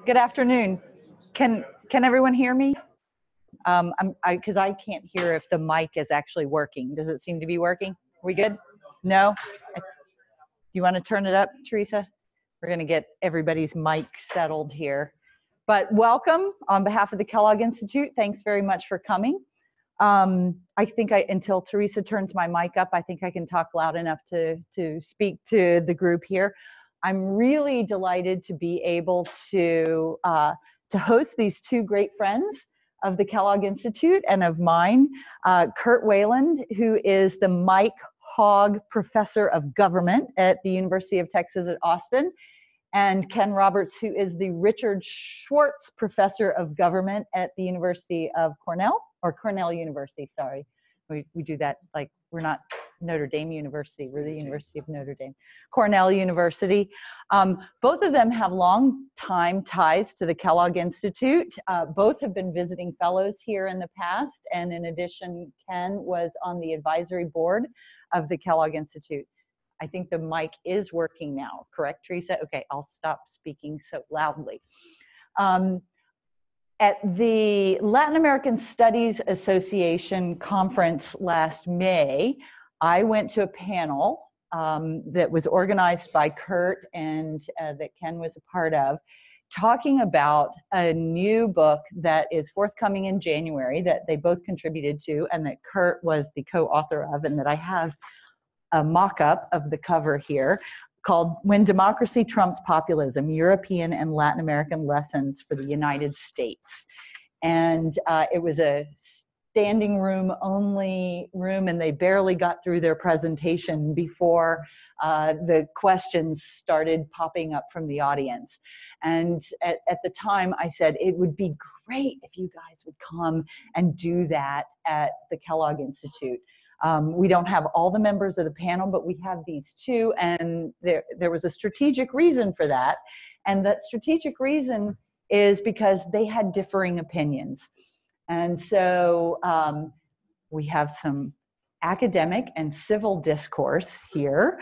Good afternoon. Can everyone hear me? Because I can't hear if the mic is actually working. Does it seem to be working? Are we good? No? You want to turn it up, Teresa? We're going to get everybody's mic settled here. But welcome on behalf of the Kellogg Institute. Thanks very much for coming. I think until Teresa turns my mic up, I think I can talk loud enough to speak to the group here. I'm really delighted to be able to host these two great friends of the Kellogg Institute and of mine, Kurt Weyland, who is the Mike Hogg Professor of Government at the University of Texas at Austin, and Ken Roberts, who is the Richard Schwartz Professor of Government at the University of Cornell University, sorry. We do that like we're not Notre Dame University, we're the University of Notre Dame. Cornell University. Both of them have long time ties to the Kellogg Institute. Both have been visiting fellows here in the past, and in addition, Ken was on the advisory board of the Kellogg Institute. I think the mic is working now, correct, Teresa? Okay, I'll stop speaking so loudly. At the Latin American Studies Association conference last May, I went to a panel that was organized by Kurt and that Ken was a part of, talking about a new book that is forthcoming in January that they both contributed to and that Kurt was the co-author of, and that I have a mock-up of the cover here, called When Democracy Trumps Populism, European and Latin American Lessons for the United States. And it was a standing room only room, and they barely got through their presentation before the questions started popping up from the audience. And at the time I said, it would be great if you guys would come and do that at the Kellogg Institute. We don't have all the members of the panel, but we have these two, and there was a strategic reason for that. And that strategic reason is because they had differing opinions. And so we have some academic and civil discourse here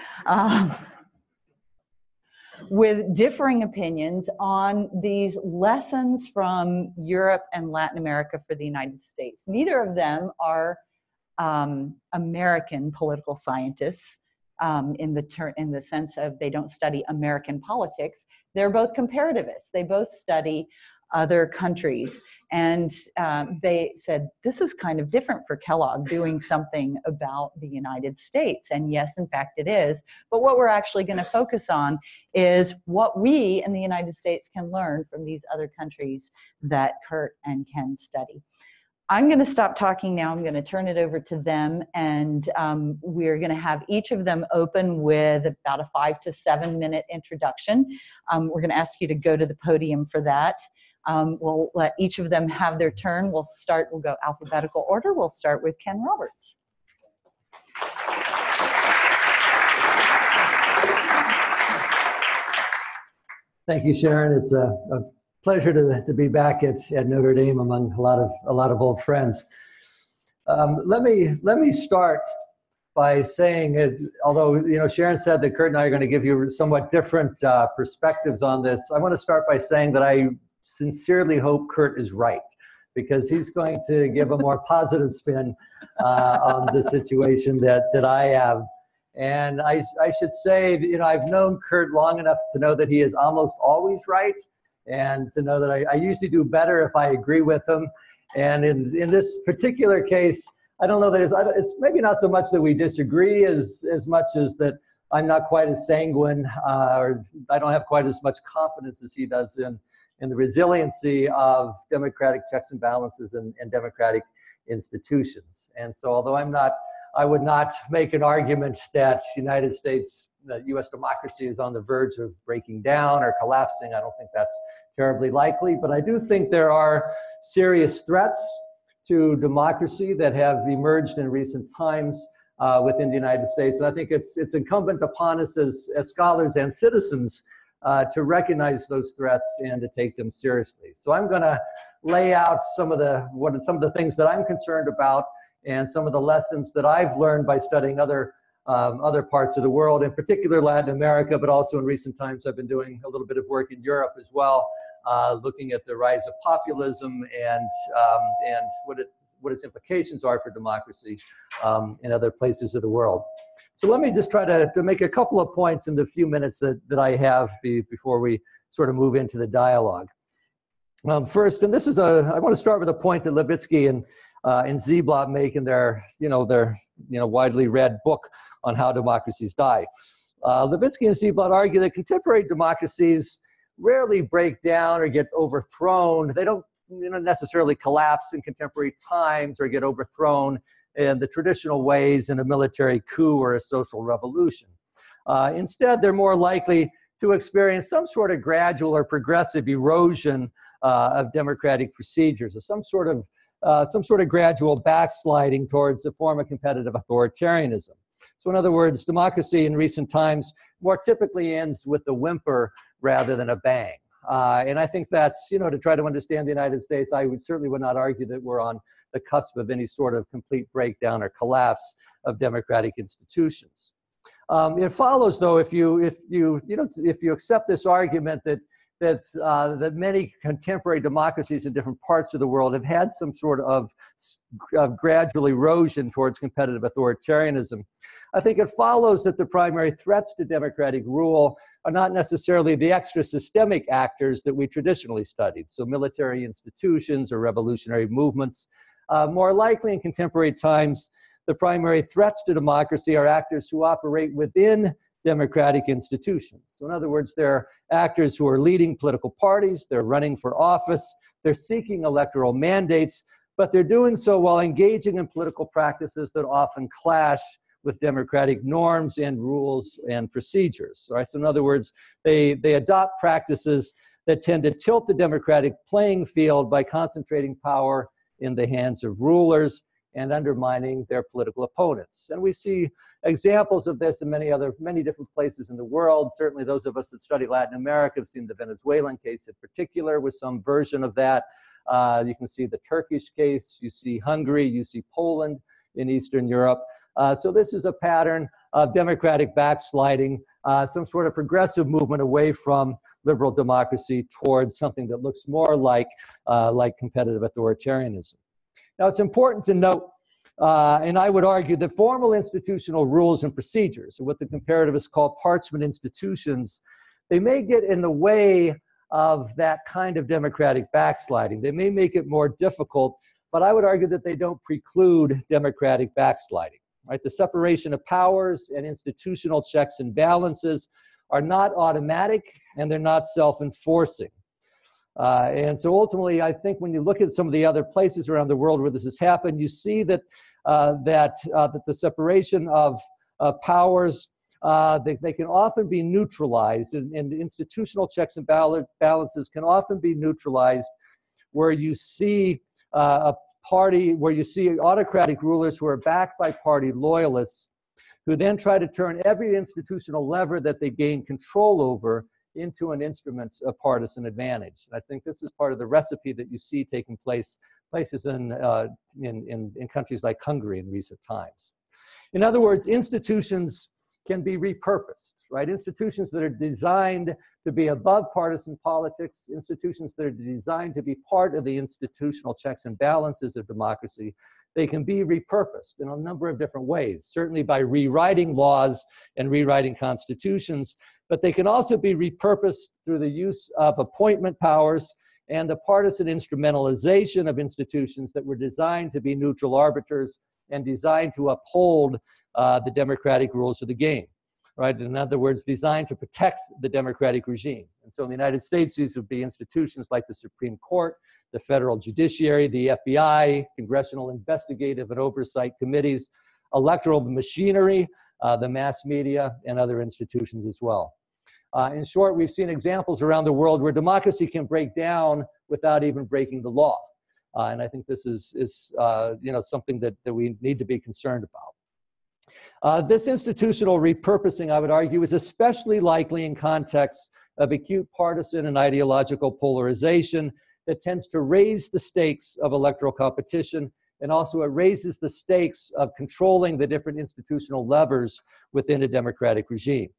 with differing opinions on these lessons from Europe and Latin America for the United States. Neither of them are American political scientists in the sense of they don't study American politics. They're both comparativists. They both study other countries. And they said, this is kind of different for Kellogg, doing something about the United States. And yes, in fact, it is. But what we're actually going to focus on is what we in the United States can learn from these other countries that Kurt and Ken study. I'm going to stop talking now. I'm going to turn it over to them, and we're going to have each of them open with about a 5 to 7 minute introduction. We're going to ask you to go to the podium for that. We'll let each of them have their turn. We'll go alphabetical order. We'll start with Ken Roberts. Thank you, Sharon. It's a pleasure to be back at Notre Dame among a lot of old friends. Let me start by saying, although Sharon said that Kurt and I are going to give you somewhat different perspectives on this, I want to start by saying that I sincerely hope Kurt is right, because he's going to give a more positive spin on the situation that I have. And I should say, I've known Kurt long enough to know that he is almost always right, and to know that I usually do better if I agree with him. And in this particular case, I don't know that it's maybe not so much that we disagree as much as that I'm not quite as sanguine, or I don't have quite as much confidence as he does in the resiliency of democratic checks and balances and democratic institutions. And so although I would not make an argument that U.S. democracy is on the verge of breaking down or collapsing. I don't think that's terribly likely, but I do think there are serious threats to democracy that have emerged in recent times within the United States. And I think it's incumbent upon us as scholars and citizens to recognize those threats and to take them seriously. So I'm going to lay out some of the things that I'm concerned about and some of the lessons that I've learned by studying other parts of the world, in particular Latin America, but also in recent times I've been doing a little bit of work in Europe as well, looking at the rise of populism and what its implications are for democracy in other places of the world. So let me just try to make a couple of points in the few minutes that I have before we sort of move into the dialogue. First, and this is I want to start with a point that Levitsky and Ziblatt make in their widely read book on how democracies die. Levitsky and Ziblatt argue that contemporary democracies rarely break down or get overthrown. They don't necessarily collapse in contemporary times or get overthrown in the traditional ways in a military coup or a social revolution. Instead, they're more likely to experience some sort of gradual or progressive erosion of democratic procedures, or some sort of gradual backsliding towards a form of competitive authoritarianism. So in other words, democracy in recent times more typically ends with a whimper rather than a bang. And I think that's, to try to understand the United States, I certainly would not argue that we're on the cusp of any sort of complete breakdown or collapse of democratic institutions. It follows, though, if you accept this argument that many contemporary democracies in different parts of the world have had some sort of gradual erosion towards competitive authoritarianism, I think it follows that the primary threats to democratic rule are not necessarily the extra systemic actors that we traditionally studied, so military institutions or revolutionary movements. More likely in contemporary times, the primary threats to democracy are actors who operate within democratic institutions. So in other words, they're actors who are leading political parties, they're running for office, they're seeking electoral mandates, but they're doing so while engaging in political practices that often clash with democratic norms and rules and procedures. Right? So in other words, they adopt practices that tend to tilt the democratic playing field by concentrating power in the hands of rulers and undermining their political opponents. And we see examples of this in many different places in the world. Certainly those of us that study Latin America have seen the Venezuelan case in particular with some version of that. You can see the Turkish case, you see Hungary, you see Poland in Eastern Europe. So this is a pattern of democratic backsliding, some sort of progressive movement away from liberal democracy towards something that looks more like competitive authoritarianism. Now, it's important to note, and I would argue that formal institutional rules and procedures, or what the comparativists call parchment institutions, they may get in the way of that kind of democratic backsliding. They may make it more difficult, but I would argue that they don't preclude democratic backsliding. Right? The separation of powers and institutional checks and balances are not automatic, and they're not self-enforcing. And so ultimately, I think when you look at some of the other places around the world where this has happened, you see that that the separation of powers, they can often be neutralized, and institutional checks and balances can often be neutralized where you see a party, where you see autocratic rulers who are backed by party loyalists, who then try to turn every institutional lever that they gain control over into an instrument of partisan advantage. And I think this is part of the recipe that you see taking places in countries like Hungary in recent times. In other words, institutions can be repurposed, right? Institutions that are designed to be above partisan politics, institutions that are designed to be part of the institutional checks and balances of democracy, they can be repurposed in a number of different ways, certainly by rewriting laws and rewriting constitutions, but they can also be repurposed through the use of appointment powers and the partisan instrumentalization of institutions that were designed to be neutral arbiters and designed to uphold the democratic rules of the game, right? In other words, designed to protect the democratic regime. And so in the United States, these would be institutions like the Supreme Court, the federal judiciary, the FBI, congressional investigative and oversight committees, electoral machinery, the mass media, and other institutions as well. In short, we've seen examples around the world where democracy can break down without even breaking the law. And I think this is something that we need to be concerned about. This institutional repurposing, I would argue, is especially likely in contexts of acute partisan and ideological polarization that tends to raise the stakes of electoral competition, and also it raises the stakes of controlling the different institutional levers within a democratic regime.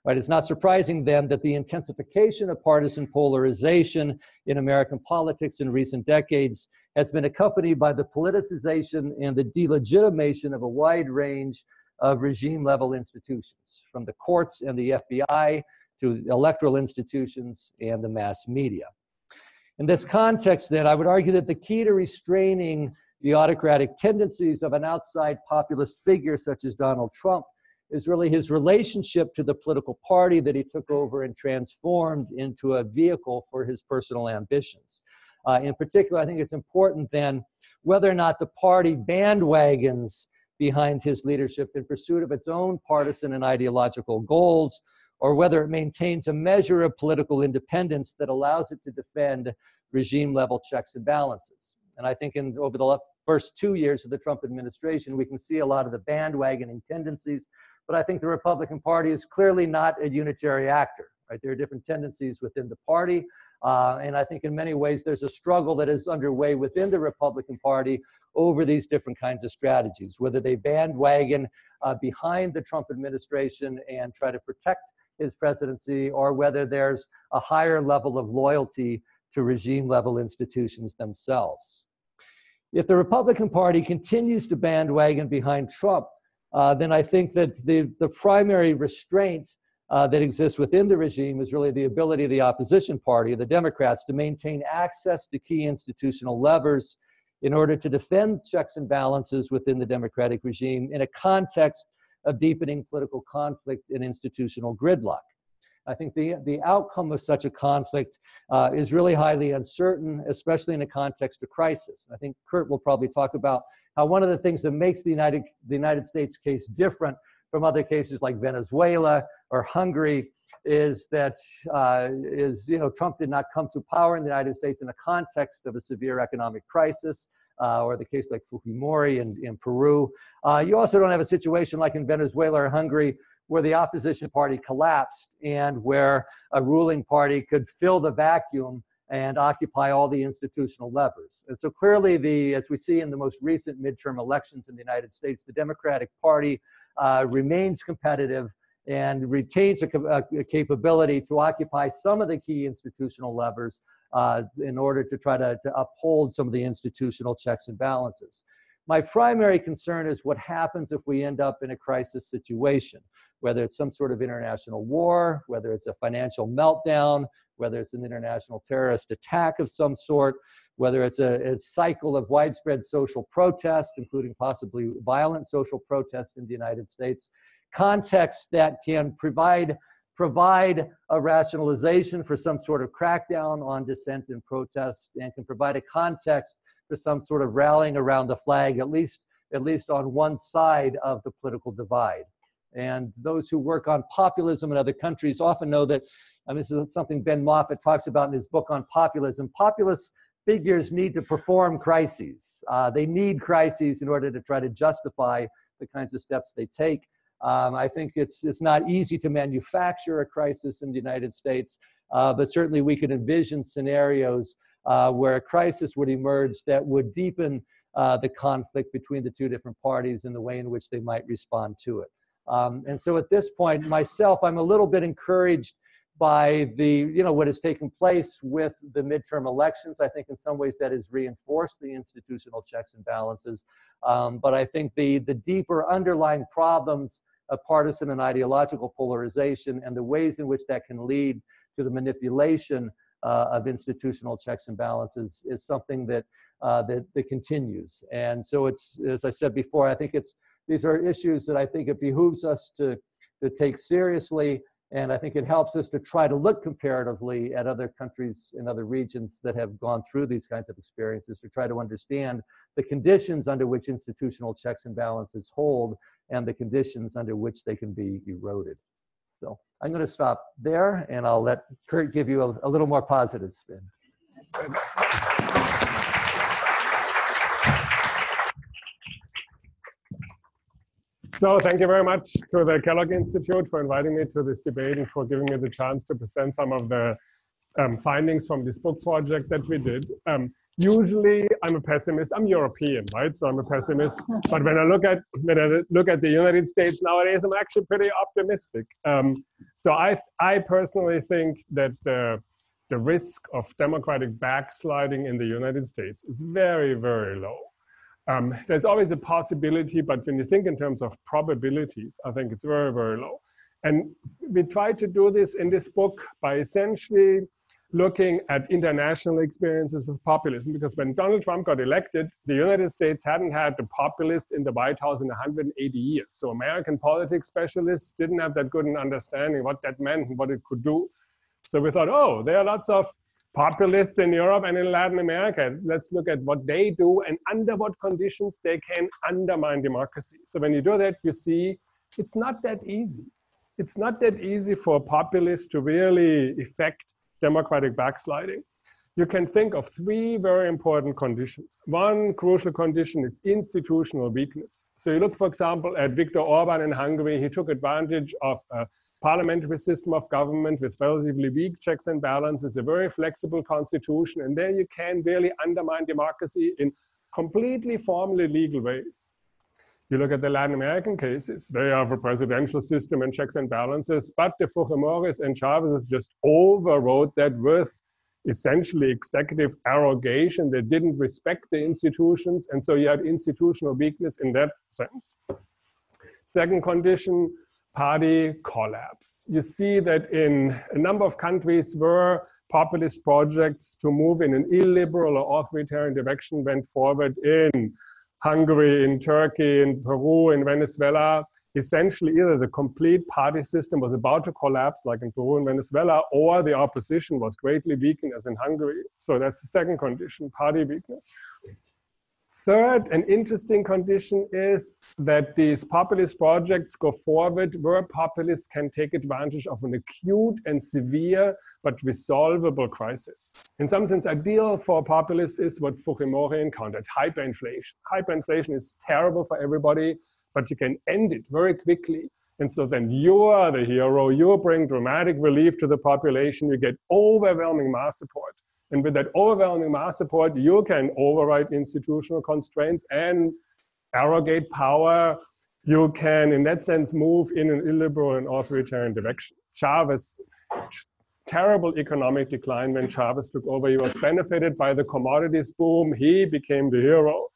Right? It's not surprising then that the intensification of partisan polarization in American politics in recent decades has been accompanied by the politicization and the delegitimation of a wide range of regime-level institutions, from the courts and the FBI to electoral institutions and the mass media. In this context, then, I would argue that the key to restraining the autocratic tendencies of an outside populist figure such as Donald Trump is really his relationship to the political party that he took over and transformed into a vehicle for his personal ambitions. In particular, I think it's important then whether or not the party bandwagons behind his leadership in pursuit of its own partisan and ideological goals, or whether it maintains a measure of political independence that allows it to defend regime-level checks and balances. And I think over the first 2 years of the Trump administration, we can see a lot of the bandwagoning tendencies, but I think the Republican Party is clearly not a unitary actor, right? There are different tendencies within the party, and I think in many ways there's a struggle that is underway within the Republican Party over these different kinds of strategies, whether they bandwagon behind the Trump administration and try to protect his presidency, or whether there's a higher level of loyalty to regime-level institutions themselves. If the Republican Party continues to bandwagon behind Trump, then I think that the primary restraint that exists within the regime is really the ability of the opposition party, the Democrats, to maintain access to key institutional levers in order to defend checks and balances within the democratic regime in a context of deepening political conflict and institutional gridlock. I think the outcome of such a conflict is really highly uncertain, especially in a context of crisis. I think Kurt will probably talk about how one of the things that makes the United States case different from other cases like Venezuela or Hungary is that Trump did not come to power in the United States in a context of a severe economic crisis, or the case like Fujimori in Peru. You also don't have a situation like in Venezuela or Hungary where the opposition party collapsed and where a ruling party could fill the vacuum and occupy all the institutional levers. And so clearly, as we see in the most recent midterm elections in the United States, the Democratic Party remains competitive and retains a capability to occupy some of the key institutional levers in order to try to uphold some of the institutional checks and balances. My primary concern is what happens if we end up in a crisis situation, whether it's some sort of international war, whether it's a financial meltdown, whether it's an international terrorist attack of some sort, whether it's a cycle of widespread social protest, including possibly violent social protest in the United States, context that can provide a rationalization for some sort of crackdown on dissent and protest, and can provide a context for some sort of rallying around the flag, at least on one side of the political divide. And those who work on populism in other countries often know that, and this is something Ben Moffitt talks about in his book on populism, populist figures need to perform crises. They need crises in order to try to justify the kinds of steps they take. I think it's not easy to manufacture a crisis in the United States, but certainly we could envision scenarios where a crisis would emerge that would deepen the conflict between the two different parties and the way in which they might respond to it. And so at this point, myself, I'm a little bit encouraged by what has taken place with the midterm elections. I think in some ways that has reinforced the institutional checks and balances. But I think the deeper underlying problems of partisan and ideological polarization and the ways in which that can lead to the manipulation of institutional checks and balances is something that continues. And so it's, as I said before, I think these are issues that I think it behooves us to take seriously. And I think it helps us to try to look comparatively at other countries and other regions that have gone through these kinds of experiences to try to understand the conditions under which institutional checks and balances hold and the conditions under which they can be eroded. So I'm going to stop there, and I'll let Kurt give you a little more positive spin. So thank you very much to the Kellogg Institute for inviting me to this debate and for giving me the chance to present some of the findings from this book project that we did. Usually, I'm a pessimist. I'm European, right? So I'm a pessimist. But when I look at the United States nowadays, I'm actually pretty optimistic. So I personally think that the risk of democratic backsliding in the United States is very, very low. There's always a possibility, but when you think in terms of probabilities, I think it's very, very low. And we try to do this in this book by essentially looking at international experiences with populism, because when Donald Trump got elected, the United States hadn't had the populist in the White House in 180 years. So American politics specialists didn't have that good an understanding what that meant and what it could do. So we thought, oh, there are lots of populists in Europe and in Latin America. Let's look at what they do and under what conditions they can undermine democracy. So when you do that, you see it's not that easy. It's not that easy for populists to really effect democratic backsliding. You can think of three very important conditions. One crucial condition is institutional weakness. So you look, for example, at Viktor Orban in Hungary. He took advantage of a parliamentary system of government with relatively weak checks and balances, a very flexible constitution, and there you can really undermine democracy in completely formally legal ways. You look at the Latin American cases, they have a presidential system and checks and balances, but the Fujimoris and Chavez's just overrode that with essentially executive arrogation. They didn't respect the institutions, and so you had institutional weakness in that sense. Second condition, party collapse. You see that in a number of countries where populist projects to move in an illiberal or authoritarian direction went forward, in Hungary, in Turkey, in Peru, in Venezuela. Essentially, either the complete party system was about to collapse, like in Peru and Venezuela, or the opposition was greatly weakened, as in Hungary. So that's the second condition, party weakness. Third, an interesting condition is that these populist projects go forward where populists can take advantage of an acute and severe but resolvable crisis. In some sense, ideal for populists is what Fujimori encountered, hyperinflation. Hyperinflation is terrible for everybody, but you can end it very quickly. And so then you are the hero, you bring dramatic relief to the population, you get overwhelming mass support. And with that overwhelming mass support, you can override institutional constraints and arrogate power. You can, in that sense, move in an illiberal and authoritarian direction. Chavez, terrible economic decline when Chavez took over. He was benefited by the commodities boom. He became the hero.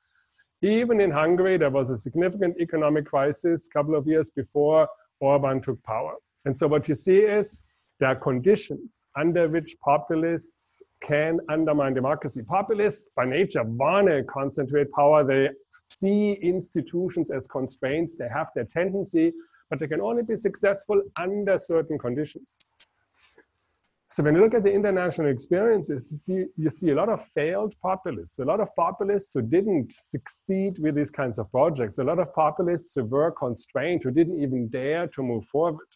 Even in Hungary, there was a significant economic crisis a couple of years before Orban took power. And so what you see is there are conditions under which populists can undermine democracy. Populists, by nature, want to concentrate power. They see institutions as constraints. They have their tendency, but they can only be successful under certain conditions. So when you look at the international experiences, you see a lot of failed populists, a lot of populists who didn't succeed with these kinds of projects, a lot of populists who were constrained, who didn't even dare to move forward.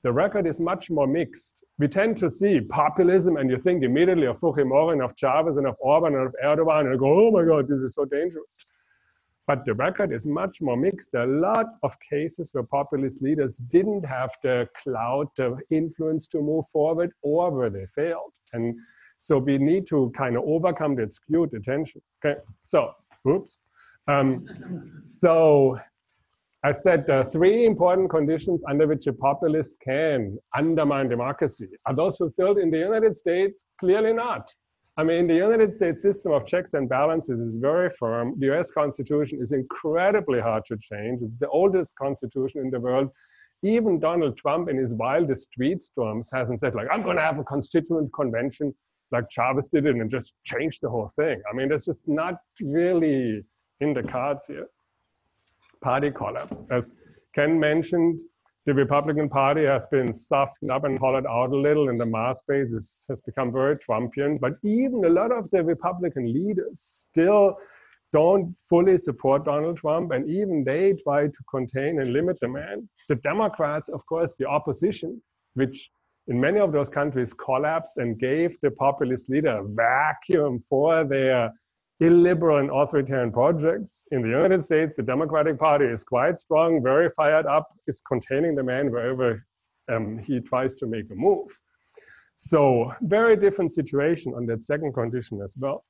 The record is much more mixed. We tend to see populism and you think immediately of Fujimori and of Chavez and of Orban and of Erdogan and you go, oh my God, this is so dangerous. But the record is much more mixed. There are a lot of cases where populist leaders didn't have the clout, the influence to move forward, or where they failed. And so we need to kind of overcome that skewed attention. Okay, so, oops. So I said there are three important conditions under which a populist can undermine democracy. Are those fulfilled in the United States? Clearly not. I mean, the United States system of checks and balances is very firm. The US Constitution is incredibly hard to change. It's the oldest constitution in the world. Even Donald Trump in his wildest tweet storms hasn't said, like, I'm going to have a constituent convention like Chavez did it and just change the whole thing. I mean, that's just not really in the cards here. Party collapse. As Ken mentioned, the Republican Party has been softened up and hollowed out a little, and the mass base has become very Trumpian. But even a lot of the Republican leaders still don't fully support Donald Trump, and even they try to contain and limit the man. The Democrats, of course, the opposition, which in many of those countries collapsed and gave the populist leader a vacuum for their illiberal and authoritarian projects. In the United States, the Democratic Party is quite strong, very fired up, is containing the man wherever he tries to make a move. So very different situation on that second condition as well.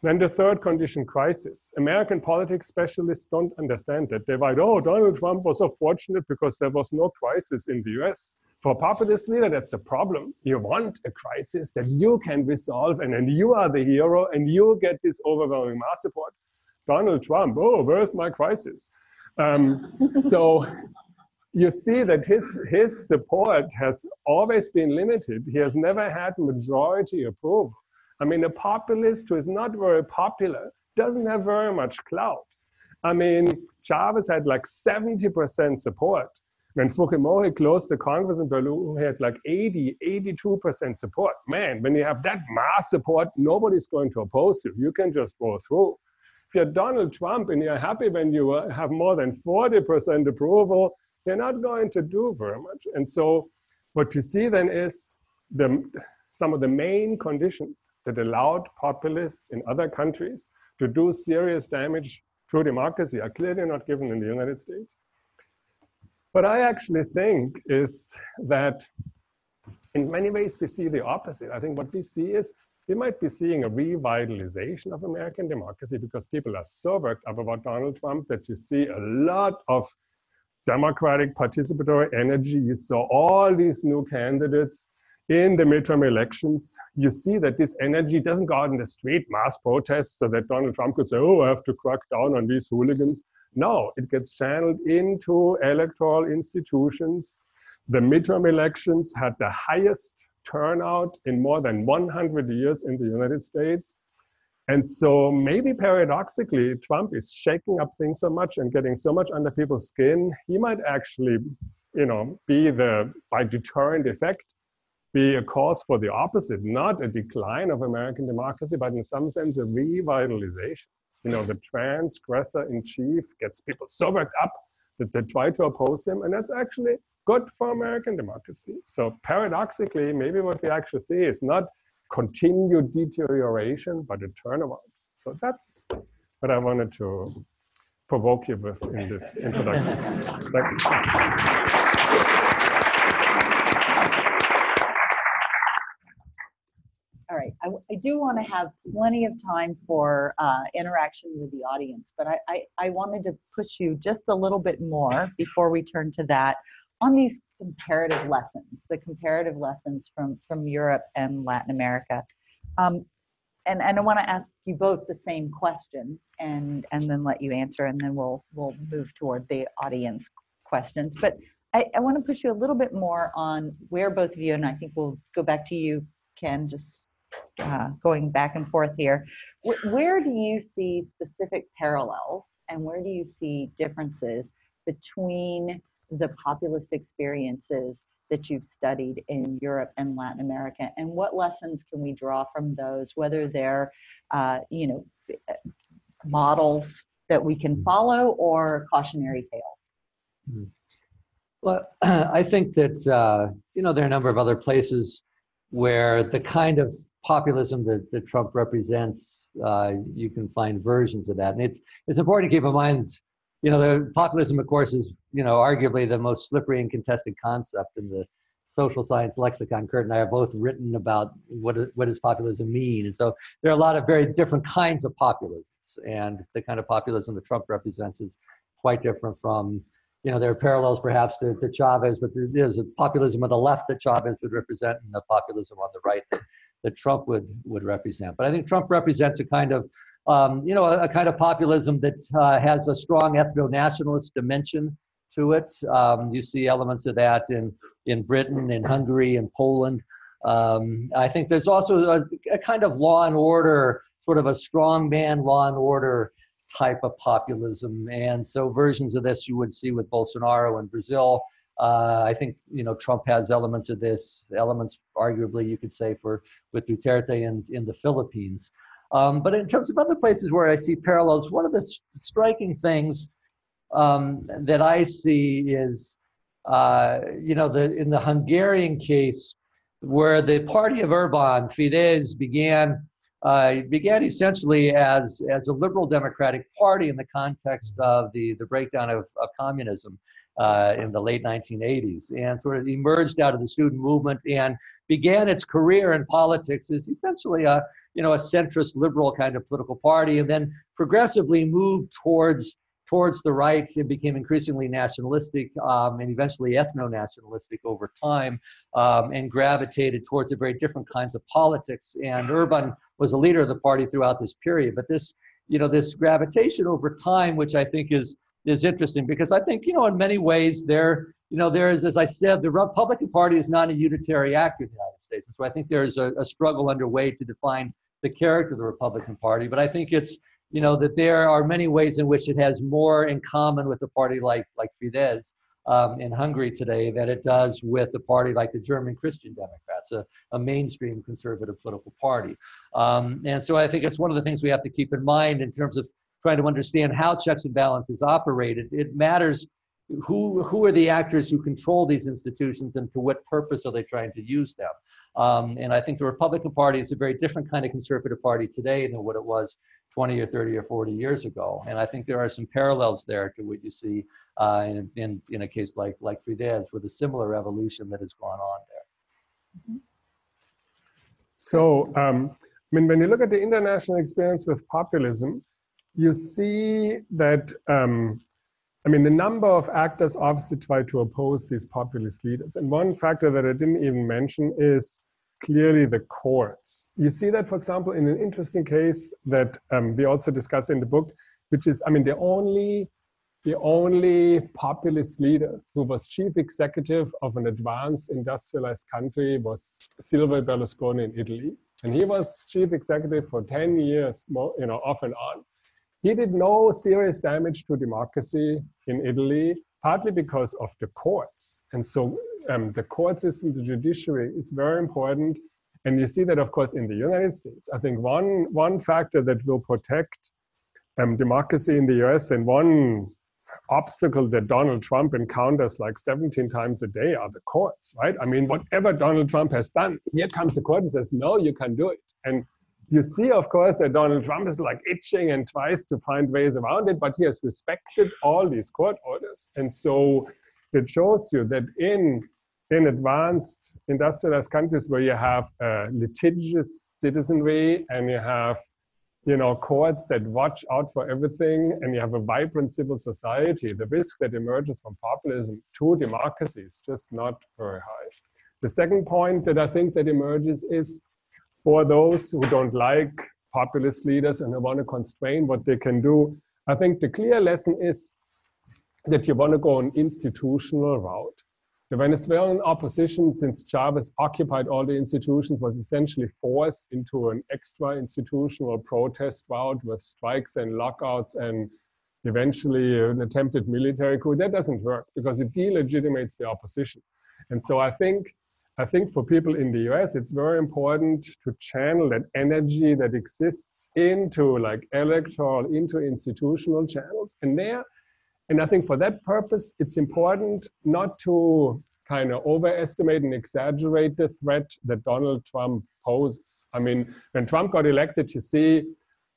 Then the third condition, crisis. American politics specialists don't understand that. They write, oh, Donald Trump was so fortunate because there was no crisis in the US. For a populist leader, that's a problem. You want a crisis that you can resolve, and then you are the hero, and you get this overwhelming mass support. Donald Trump, oh, where's my crisis? So you see that his support has always been limited. He has never had majority approval. I mean, a populist who is not very popular doesn't have very much clout. I mean, Chavez had like 70% support. When Fujimori closed the Congress in Peru, he had like 82% support. Man, when you have that mass support, nobody's going to oppose you. You can just go through. If you're Donald Trump and you're happy when you have more than 40% approval, you're not going to do very much. And so what you see then is some of the main conditions that allowed populists in other countries to do serious damage to democracy are clearly not given in the United States. What I actually think is that in many ways we see the opposite. I think what we see is we might be seeing a revitalization of American democracy because people are so worked up about Donald Trump that you see a lot of democratic participatory energy. You saw all these new candidates in the midterm elections. You see that this energy doesn't go out in the street, mass protests, so that Donald Trump could say, oh, I have to crack down on these hooligans. No, it gets channeled into electoral institutions. The midterm elections had the highest turnout in more than 100 years in the United States. And so maybe paradoxically, Trump is shaking up things so much and getting so much under people's skin, he might actually, be by deterrent effect, be a cause for the opposite, not a decline of American democracy, but in some sense a revitalization. The transgressor in chief gets people so worked up that they try to oppose him, and that's actually good for American democracy. So paradoxically, maybe what we actually see is not continued deterioration, but a turnaround. So that's what I wanted to provoke you with in this introduction. All right, I do want to have plenty of time for interaction with the audience, but I wanted to push you just a little bit more before we turn to that on these comparative lessons, the comparative lessons from Europe and Latin America. And I want to ask you both the same question and then let you answer, and then we'll move toward the audience questions. But I want to push you a little bit more on where both of you, and I think we'll go back to you, Ken, just going back and forth here. Where do you see specific parallels and where do you see differences between the populist experiences that you've studied in Europe and Latin America, and what lessons can we draw from those, whether they're models that we can follow or cautionary tales? Well, I think that there are a number of other places where the kind of populism that Trump represents, you can find versions of that. And it's important to keep in mind, the populism, of course, is, arguably the most slippery and contested concept in the social science lexicon. Kurt and I have both written about what does populism mean. And so there are a lot of very different kinds of populisms. And the kind of populism that Trump represents is quite different from, there are parallels perhaps to Chavez, but there's a populism on the left that Chavez would represent and a populism on the right that Trump would represent. But I think Trump represents a kind of, a kind of populism that has a strong ethno-nationalist dimension to it. You see elements of that in Britain, in Hungary, in Poland. I think there's also a kind of law and order, sort of a strongman law and order type of populism. And so versions of this you would see with Bolsonaro in Brazil. I think, Trump has elements of this, elements arguably you could say with Duterte in the Philippines. But in terms of other places where I see parallels, one of the striking things that I see is, in the Hungarian case, where the party of Orbán, Fidesz, began essentially as a liberal democratic party in the context of the breakdown of communism in the late 1980s, and sort of emerged out of the student movement and began its career in politics as essentially a centrist liberal kind of political party, and then progressively moved towards the right and became increasingly nationalistic and eventually ethno-nationalistic over time, and gravitated towards a very different kinds of politics. And Urban was a leader of the party throughout this period. But this gravitation over time, which I think is interesting, because I think, in many ways there is, as I said, the Republican Party is not a unitary actor in the United States. And so I think there's a struggle underway to define the character of the Republican Party. But I think it's, that there are many ways in which it has more in common with a party like Fidesz in Hungary today than it does with a party like the German Christian Democrats, a mainstream conservative political party. And so I think it's one of the things we have to keep in mind in terms of trying to understand how checks and balances operate. It matters who are the actors who control these institutions and to what purpose are they trying to use them. And I think the Republican Party is a very different kind of conservative party today than what it was 20 or 30 or 40 years ago. And I think there are some parallels there to what you see in a case like Fidesz, with a similar evolution that has gone on there. So, when you look at the international experience with populism, you see that, the number of actors obviously try to oppose these populist leaders. And one factor that I didn't even mention is clearly the courts. You see that, for example, in an interesting case that we also discuss in the book, which is, the only populist leader who was chief executive of an advanced industrialized country was Silvio Berlusconi in Italy. And he was chief executive for 10 years, off and on. He did no serious damage to democracy in Italy, partly because of the courts. And so the court system, the judiciary, is very important. And you see that, of course, in the United States. I think one factor that will protect democracy in the US, and one obstacle that Donald Trump encounters like 17 times a day, are the courts, right? Whatever Donald Trump has done, here comes the court and says, no, you can't do it. And you see, of course, that Donald Trump is like itching and tries to find ways around it, but he has respected all these court orders. And so it shows you that in advanced industrialized countries where you have litigious citizenry and you have courts that watch out for everything, and you have a vibrant civil society, the risk that emerges from populism to democracy is just not very high. The second point that I think that emerges is, for those who don't like populist leaders and who want to constrain what they can do, I think the clear lesson is that you want to go an institutional route. The Venezuelan opposition, since Chavez occupied all the institutions, was essentially forced into an extra-institutional protest route with strikes and lockouts and eventually an attempted military coup. That doesn't work because it delegitimates the opposition. And so I think for people in the US, it's very important to channel that energy that exists into electoral, into institutional channels. And I think for that purpose, it's important not to kind of overestimate and exaggerate the threat that Donald Trump poses. When Trump got elected, you see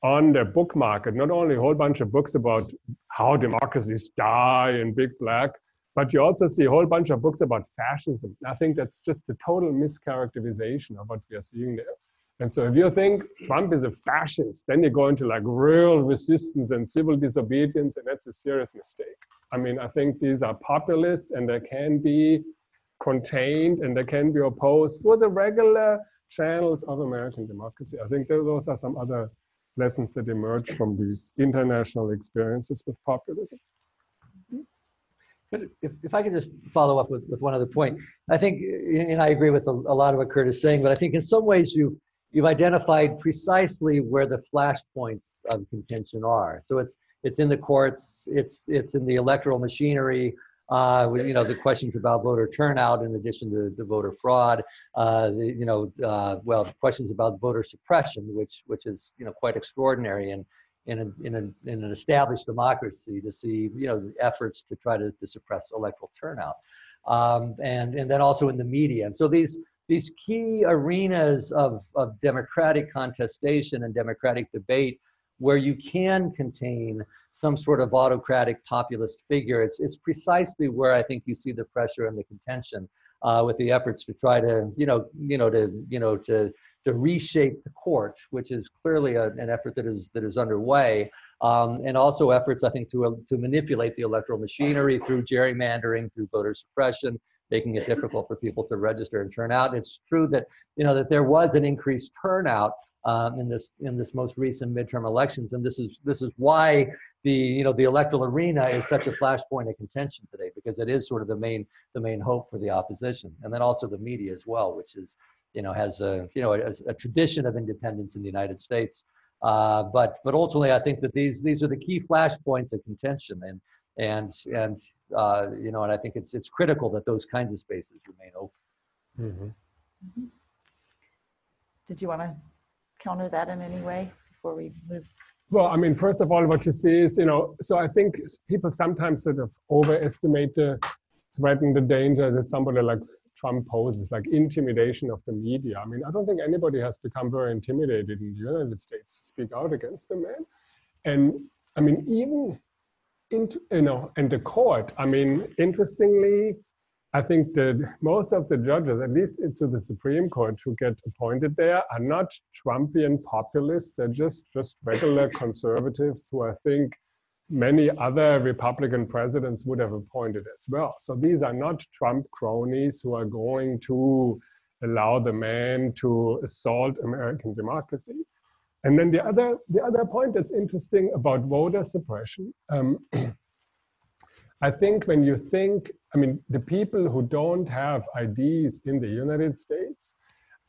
on the book market, not only a whole bunch of books about how democracies die in big black, but you also see a whole bunch of books about fascism. I think that's just the total mischaracterization of what we are seeing there. And so if you think Trump is a fascist, then you go into real resistance and civil disobedience, and that's a serious mistake. I think these are populists, and they can be contained and they can be opposed through the regular channels of American democracy. I think those are some other lessons that emerge from these international experiences with populism. But if I could just follow up with one other point, I think, and I agree with a lot of what Kurt is saying, but I think in some ways you've identified precisely where the flashpoints of contention are. So it's in the courts, it's in the electoral machinery, the questions about voter turnout in addition to the voter fraud, the questions about voter suppression, which is quite extraordinary and in an established democracy to see efforts to try to suppress electoral turnout, and then also in the media. And so these key arenas of democratic contestation and democratic debate where you can contain some sort of autocratic populist figure, it's precisely where I think you see the pressure and the contention with the efforts to try to, to reshape the court, which is clearly an effort that is underway, and also efforts, I think, to manipulate the electoral machinery through gerrymandering, through voter suppression, making it difficult for people to register and turn out. It's true that that there was an increased turnout in this most recent midterm elections, and this is why the electoral arena is such a flashpoint of contention today, because it is sort of the main hope for the opposition, and then also the media as well, which is has a tradition of independence in the United States, but ultimately I think that these are the key flashpoints of contention, and I think it's critical that those kinds of spaces remain open. Mm-hmm. Mm-hmm. Did you want to counter that in any way before we move? Well, I mean, first of all, what you see is, so I think people sometimes sort of overestimate the threat and the danger that somebody like Trump poses, like intimidation of the media. I mean, I don't think anybody has become very intimidated in the United States to speak out against the man. And I mean, even in the court, I mean, interestingly, I think that most of the judges, at least into the Supreme Court, who get appointed there are not Trumpian populists. They're just regular conservatives who I think many other Republican presidents would have appointed as well. So these are not Trump cronies who are going to allow the man to assault American democracy. And then the other point that's interesting about voter suppression, I think when you think, I mean, the people who don't have IDs in the United States,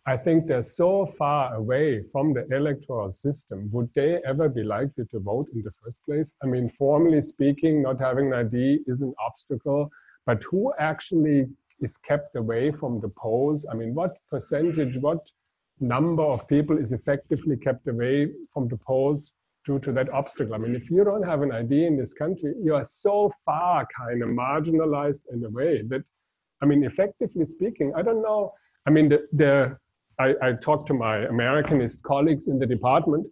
I think they're so far away from the electoral system. Would they ever be likely to vote in the first place? I mean, formally speaking, not having an ID is an obstacle, but who actually is kept away from the polls? I mean, what percentage, what number of people is effectively kept away from the polls due to that obstacle? I mean, if you don't have an ID in this country, you are so far kind of marginalized in a way that, I mean, effectively speaking, I don't know. I mean, I talked to my Americanist colleagues in the department.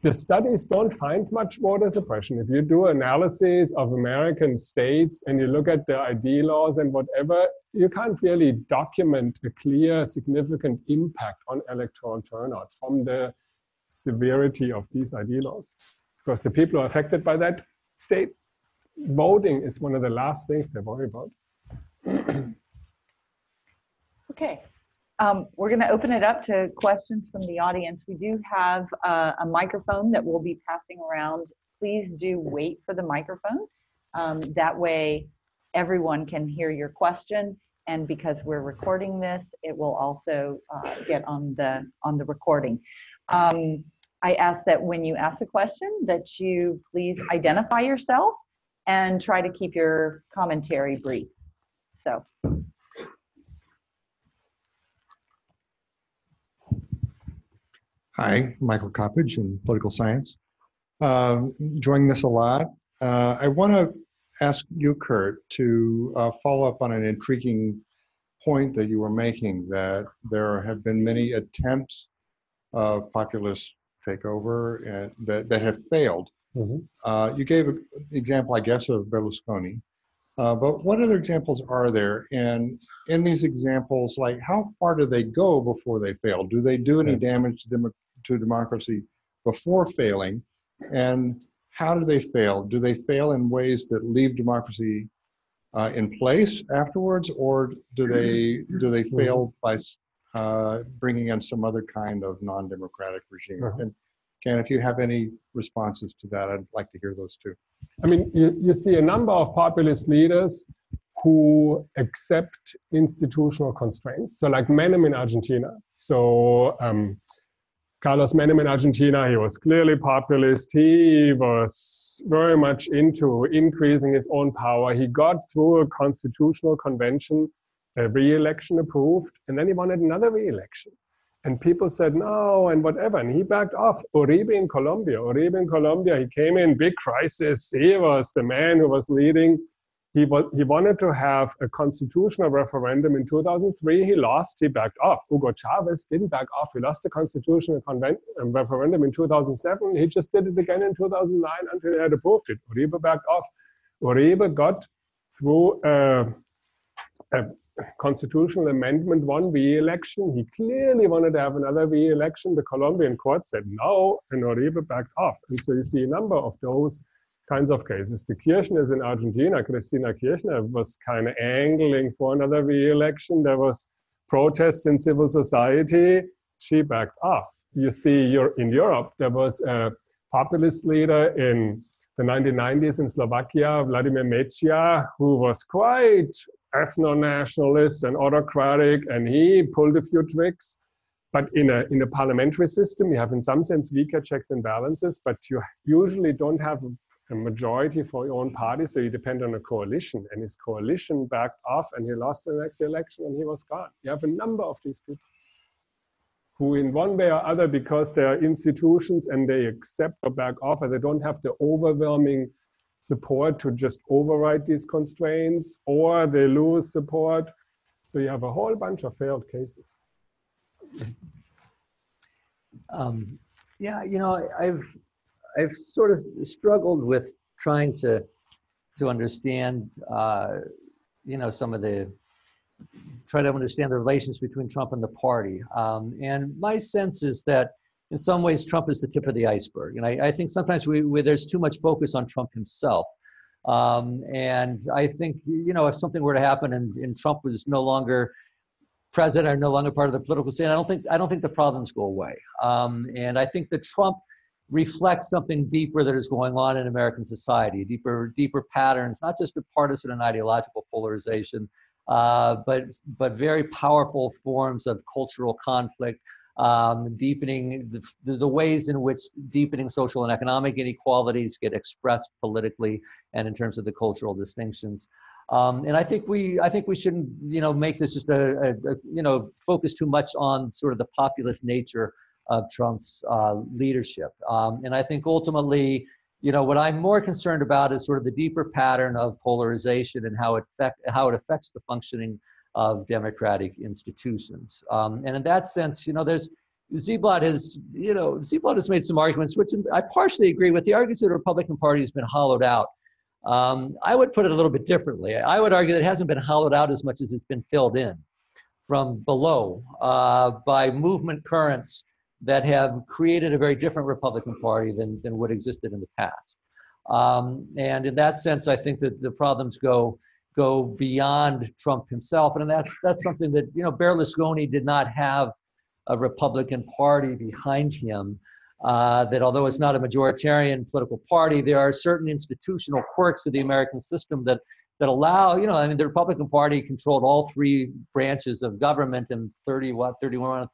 The studies don't find much voter suppression. If you do analysis of American states and you look at the ID laws and whatever, you can't really document a clear, significant impact on electoral turnout from the severity of these ID laws. Because the people who are affected by that, voting is one of the last things they worry about. Okay. We're going to open it up to questions from the audience. We do have a microphone that we'll be passing around. Please do wait for the microphone. That way everyone can hear your question. And because we're recording this, it will also get on the recording. I ask that when you ask a question that you please identify yourself and try to keep your commentary brief. So. Hi, Michael Coppage in political science. Enjoying this a lot. I want to ask you, Kurt, to follow up on an intriguing point that you were making, that there have been many attempts of populist takeover that have failed. Mm-hmm. You gave an example, I guess, of Berlusconi. But what other examples are there? And in these examples, like, how far do they go before they fail? Do they do any damage to democracy before failing? And how do they fail? Do they fail in ways that leave democracy in place afterwards, or do they fail by bringing in some other kind of non-democratic regime? And Ken, if you have any responses to that, I'd like to hear those too. I mean, you see a number of populist leaders who accept institutional constraints. So like Menem in Argentina. So Carlos Menem in Argentina, he was clearly populist. He was very much into increasing his own power. He got through a constitutional convention, a re-election approved, and then he wanted another re-election. And people said no and whatever, and he backed off. Uribe in Colombia, he came in, big crisis. He was the man who was leading. He wanted to have a constitutional referendum in 2003. He lost, he backed off. Hugo Chavez didn't back off. He lost the constitutional referendum in 2007. He just did it again in 2009 until they had approved it. Uribe backed off. Uribe got through constitutional amendment, one re-election. He clearly wanted to have another re-election. The Colombian court said no, and Uribe backed off. And so you see a number of those kinds of cases. The Kirchner in Argentina, Cristina Kirchner, was kind of angling for another re-election. There was protests in civil society. She backed off. You see, in Europe, there was a populist leader in the 1990s in Slovakia, Vladimir Mečia, who was quite ethno-nationalist and autocratic, and he pulled a few tricks. But in a parliamentary system, you have in some sense weaker checks and balances, but you usually don't have a majority for your own party, so you depend on a coalition. And his coalition backed off, and he lost the next election, and he was gone. You have a number of these people who in one way or other, because they are institutions and they accept or back off, and they don't have the overwhelming support to just override these constraints, or they lose support. So you have a whole bunch of failed cases. Yeah, you know, I've sort of struggled with trying to understand, you know, try to understand the relations between Trump and the party. And my sense is that in some ways, Trump is the tip of the iceberg. And I think sometimes there's too much focus on Trump himself. And I think, you know, if something were to happen and Trump was no longer president or no longer part of the political scene, I don't think the problems go away. And I think that Trump reflects something deeper that is going on in American society, deeper patterns, not just of partisan and ideological polarization, but very powerful forms of cultural conflict, deepening the ways in which deepening social and economic inequalities get expressed politically and in terms of the cultural distinctions. And I think we shouldn't, you know, make this just you know, focus too much on sort of the populist nature of Trump's leadership. And I think ultimately, you know, what I'm more concerned about is sort of the deeper pattern of polarization and how it affects the functioning of democratic institutions. And in that sense, you know, Ziblatt has made some arguments, which I partially agree with. He argues that the Republican Party has been hollowed out. I would put it a little bit differently. I would argue that it hasn't been hollowed out as much as it's been filled in from below by movement currents that have created a very different Republican Party than what existed in the past. And in that sense, I think that the problems go beyond Trump himself. And that's something that, you know, Berlusconi did not have a Republican Party behind him, that although it's not a majoritarian political party, there are certain institutional quirks of the American system that allow, you know, I mean, the Republican Party controlled all three branches of government and 31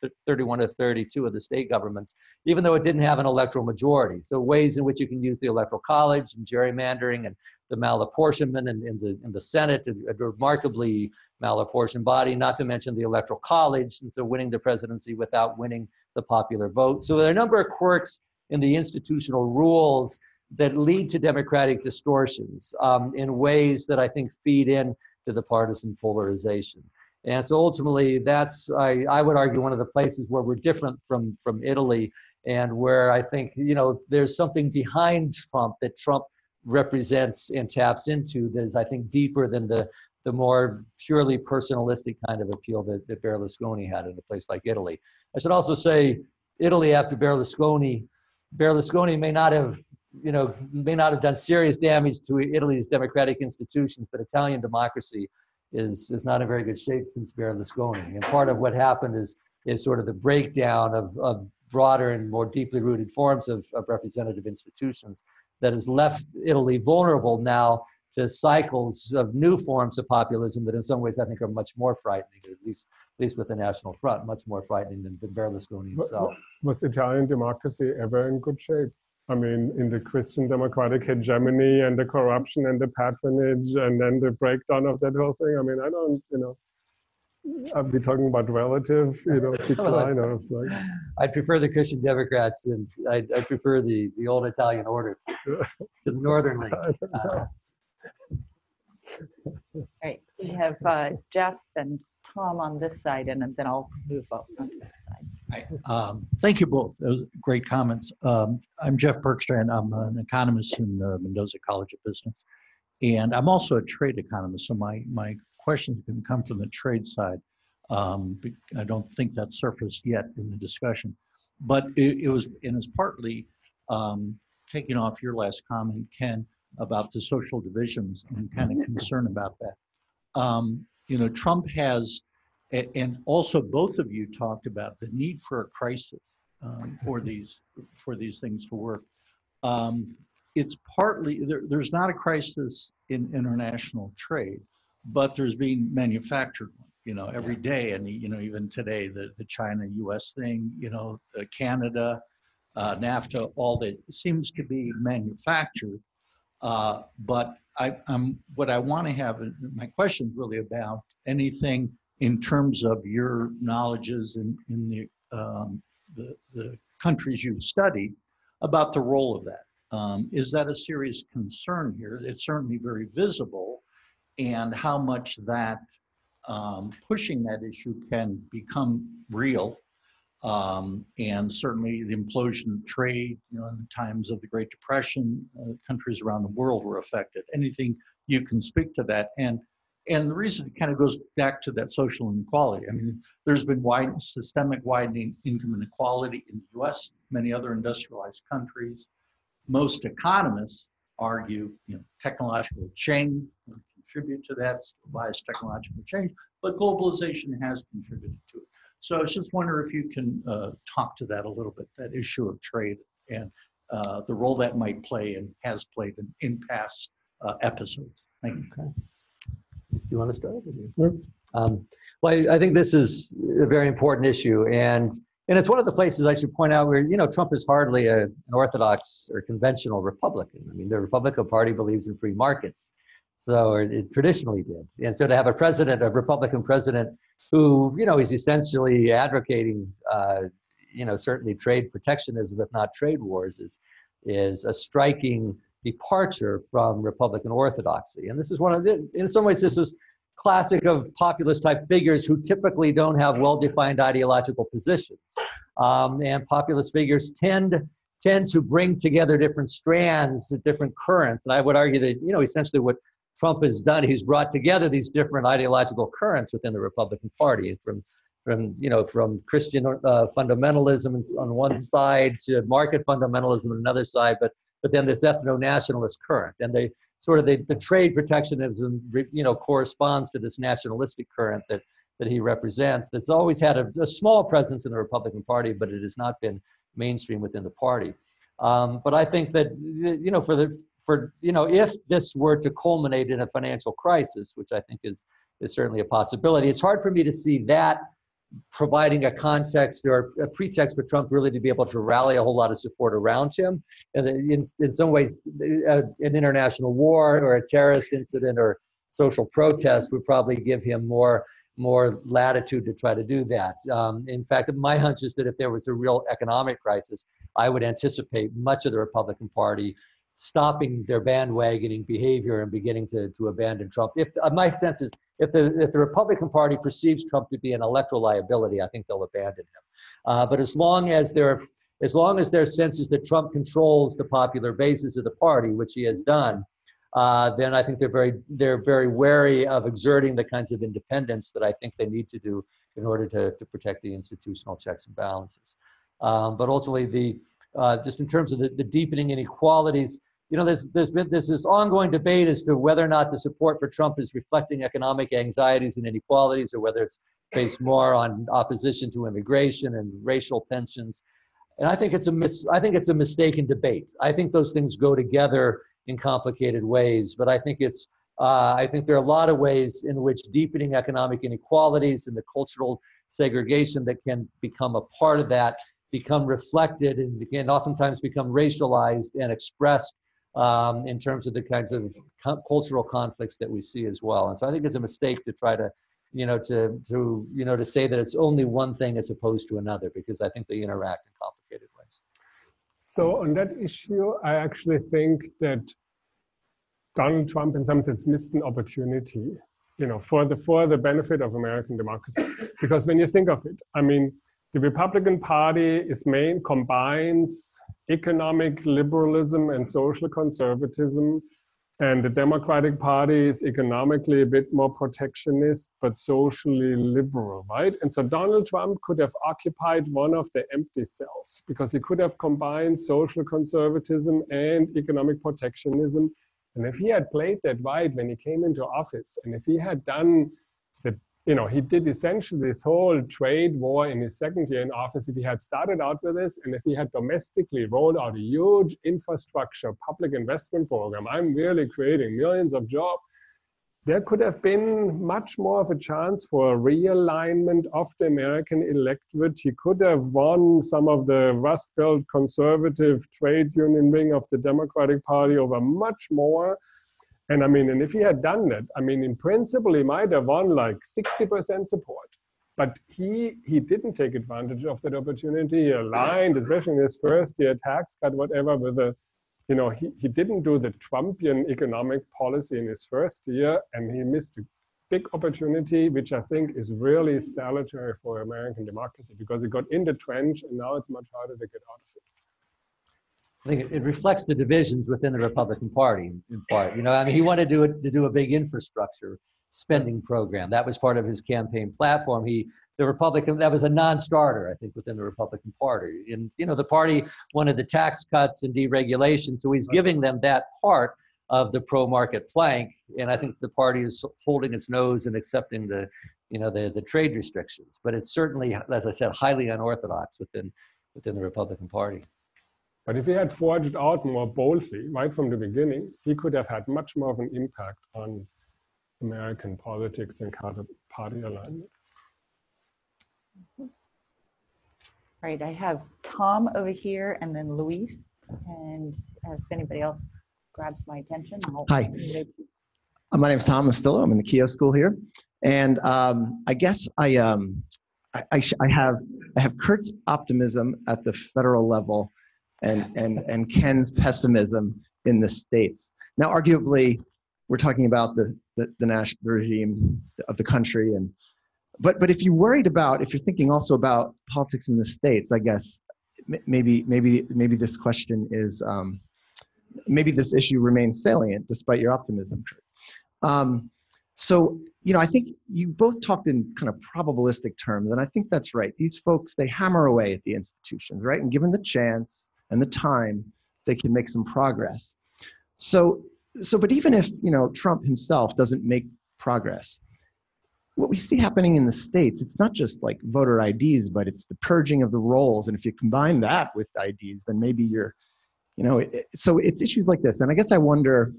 to 32 of the state governments, even though it didn't have an electoral majority. So ways in which you can use the electoral college and gerrymandering and the malapportionment and in the Senate, a remarkably malapportioned body, not to mention the electoral college, and so winning the presidency without winning the popular vote. So there are a number of quirks in the institutional rules that lead to democratic distortions in ways that I think feed in to the partisan polarization. And so ultimately, that's, I would argue, one of the places where we're different from Italy, and where I think, you know, there's something behind Trump that Trump represents and taps into that is, I think, deeper than the more purely personalistic kind of appeal that Berlusconi had in a place like Italy. I should also say, Italy after Berlusconi may not have done serious damage to Italy's democratic institutions, but Italian democracy is not in very good shape since Berlusconi. And part of what happened is sort of the breakdown of broader and more deeply rooted forms of representative institutions that has left Italy vulnerable now to cycles of new forms of populism that in some ways I think are much more frightening, at least with the National Front, much more frightening than Berlusconi himself. Was Italian democracy ever in good shape? I mean, in the Christian democratic hegemony and the corruption and the patronage and then the breakdown of that whole thing. I mean, I don't, you know, I'd be talking about relative, you know, decline. I was like, I'd prefer the Christian Democrats, and I'd prefer the old Italian order to the Northern League. All right, we have Jeff and Tom on this side, and then I'll move up on this side. Thank you both. Those great comments. I'm Jeff Bergstrand. I'm an economist in the Mendoza College of Business, and I'm also a trade economist. So my questions are going to come from the trade side. I don't think that surfaced yet in the discussion, but it was partly taking off your last comment, Ken, about the social divisions and kind of concern about that. You know, Trump has, and also both of you talked about the need for a crisis for these things to work. It's partly, there's not a crisis in international trade, but there's being manufactured one, you know, every day. And, you know, even today, the China-US thing, you know, Canada, NAFTA, all that seems to be manufactured. But what I want to have, my question is really about anything in terms of your knowledges in the countries you've studied about the role of that. Is that a serious concern here? It's certainly very visible, and how much that pushing that issue can become real. And certainly the implosion of trade, you know, in the times of the Great Depression, countries around the world were affected. Anything you can speak to that? And the reason it kind of goes back to that social inequality. I mean, there's been systemic widening income inequality in the US, many other industrialized countries. Most economists argue, you know, technological change will contribute to that, bias technological change, but globalization has contributed to it. So I was just wondering if you can talk to that a little bit, that issue of trade and the role that might play and has played in past episodes. Thank you. Okay. Do you want to start? Well, I think this is a very important issue, and it's one of the places I should point out where, you know, Trump is hardly an orthodox or conventional Republican. I mean, the Republican Party believes in free markets, so it traditionally did. And so to have a Republican president who, you know, is essentially advocating, you know, certainly trade protectionism, if not trade wars, is a striking departure from Republican orthodoxy. And this is in some ways, this is classic of populist type figures who typically don't have well-defined ideological positions. And populist figures tend to bring together different strands, different currents. And I would argue that, you know, essentially what Trump has done, he's brought together these different ideological currents within the Republican Party, from Christian fundamentalism on one side to market fundamentalism on another side, but then this ethno-nationalist current. And they sort of the trade protectionism, you know, corresponds to this nationalistic current that he represents. That's always had a small presence in the Republican Party, but it has not been mainstream within the party. But I think that, you know, if this were to culminate in a financial crisis, which I think is certainly a possibility, it's hard for me to see that providing a context or a pretext for Trump really to be able to rally a whole lot of support around him. And in some ways, an international war or a terrorist incident or social protest would probably give him more latitude to try to do that. In fact, my hunch is that if there was a real economic crisis, I would anticipate much of the Republican Party stopping their bandwagoning behavior and beginning to abandon Trump. My sense is, if the Republican Party perceives Trump to be an electoral liability, I think they'll abandon him. But as long as their sense is that Trump controls the popular basis of the party, which he has done, then I think they're very wary of exerting the kinds of independence that I think they need to do in order to protect the institutional checks and balances. But ultimately, just in terms of the deepening inequalities, you know, there's been this ongoing debate as to whether or not the support for Trump is reflecting economic anxieties and inequalities, or whether it's based more on opposition to immigration and racial tensions. And I think it's a mistaken debate. I think those things go together in complicated ways. But I think I think there are a lot of ways in which deepening economic inequalities and the cultural segregation that can become a part of that become reflected and can oftentimes become racialized and expressed in terms of the kinds of cultural conflicts that we see as well. And so I think it's a mistake to try to, to say that it's only one thing as opposed to another, because I think they interact in complicated ways. So on that issue, I actually think that Donald Trump in some sense missed an opportunity, for the benefit of American democracy. Because when you think of it, I mean, the Republican Party combines economic liberalism and social conservatism And the Democratic Party is economically a bit more protectionist, but socially liberal, right? And so Donald Trump could have occupied one of the empty cells because he could have combined social conservatism and economic protectionism. And if he had played that right when he came into office, and if he had done the, he did essentially this whole trade war in his second year in office, if he had started out with this, and if he had domestically rolled out a huge infrastructure public investment program, I'm really creating millions of jobs, there could have been much more of a chance for a realignment of the American electorate. He could have won some of the Rust-Belt conservative trade union wing of the Democratic Party over much more. And and if he had done that, in principle, he might have won like 60% support. But he didn't take advantage of that opportunity. He aligned, especially in his first year tax cut, whatever, with a, he didn't do the Trumpian economic policy in his first year, and he missed a big opportunity, which I think is really salutary for American democracy, because he got in the trench, and now it's much harder to get out of it. I think it reflects the divisions within the Republican Party in part. He wanted to do a big infrastructure spending program. That was part of his campaign platform. That was a non-starter, I think, within the Republican Party. And, the party wanted the tax cuts and deregulation, so he's giving them that part of the pro-market plank. And I think the party is holding its nose and accepting the trade restrictions. But it's certainly, as I said, highly unorthodox within the Republican Party. But if he had forged out more boldly, right from the beginning, he could have had much more of an impact on American politics and party alignment. Right, I have Tom over here and then Luis. And if anybody else grabs my attention, Hi, my name is Tom Mastillo. I'm in the Keough School here. And I guess I have Kurt's optimism at the federal level and Ken's pessimism in the states. Now, arguably, we're talking about the national regime of the country, but if you're thinking also about politics in the states, I guess maybe this question is maybe this issue remains salient despite your optimism. So I think you both talked in kind of probabilistic terms, and I think that's right. These folks, they hammer away at the institutions, right? And given the chance and the time, they can make some progress. But even if Trump himself doesn't make progress, what we see happening in the states, it's not just like voter IDs, but it's the purging of the rolls. And if you combine that with IDs, then maybe you're, so it's issues like this. And I guess I wonder,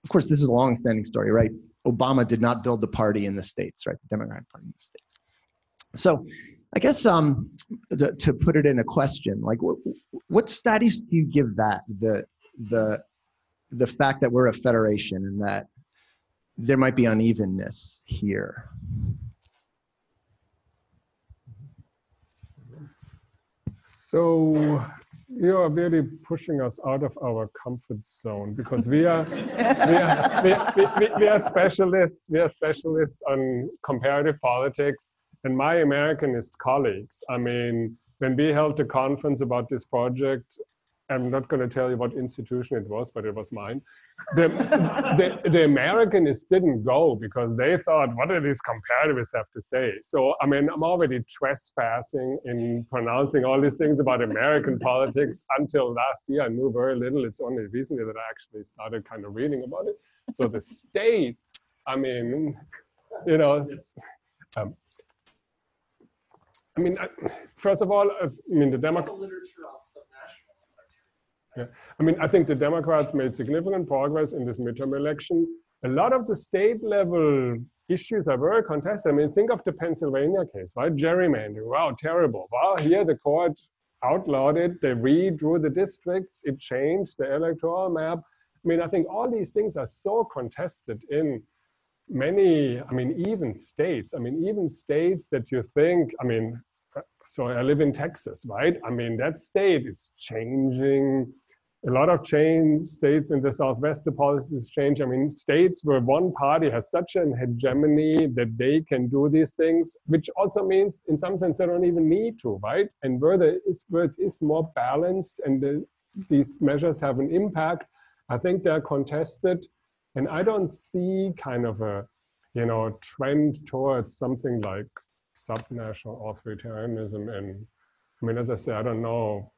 of course, this is a long-standing story, right? Obama did not build the party in the states, right? The Democratic Party in the states. So I guess to put it in a question, like what status do you give that, the fact that we're a federation and that there might be unevenness here? So you are really pushing us out of our comfort zone, because we are specialists. We are specialists on comparative politics. And my Americanist colleagues, when we held a conference about this project, I'm not going to tell you what institution it was, but it was mine. The Americanists didn't go because they thought, what do these comparativists have to say? So, I'm already trespassing in pronouncing all these things about American politics. Until last year, I knew very little. It's only recently that I actually started kind of reading about it. So the states, first of all, the Democrats. Yeah. I think the Democrats made significant progress in this midterm election. A lot of the state level issues are very contested. Think of the Pennsylvania case, right? Gerrymandering, wow, terrible. Wow, here the court outlawed it. They redrew the districts. It changed the electoral map. I think all these things are so contested in many, even states. Even states that you think, so I live in Texas, right? That state is changing. A lot of states in the Southwest, the policies change. States where one party has such an hegemony that they can do these things, which also means in some sense they don't even need to, right? And where it is more balanced and these measures have an impact, I think they're contested, and I don't see kind of a, trend towards something like subnational authoritarianism. And I mean, as I say, I don't know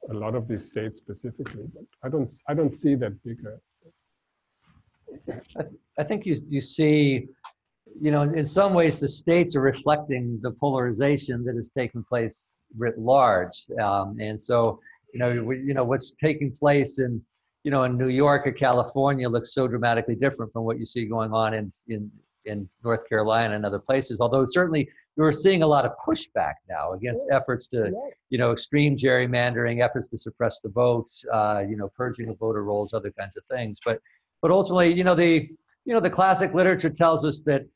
a lot of these states specifically, but I don't see that bigger. I think you see, in some ways the states are reflecting the polarization that has taken place writ large, and so what's taking place in New York or California looks so dramatically different from what you see going on in North Carolina and other places. Although certainly we're seeing a lot of pushback now against efforts to, extreme gerrymandering, efforts to suppress the votes, purging of voter rolls, other kinds of things. But ultimately, the classic literature tells us that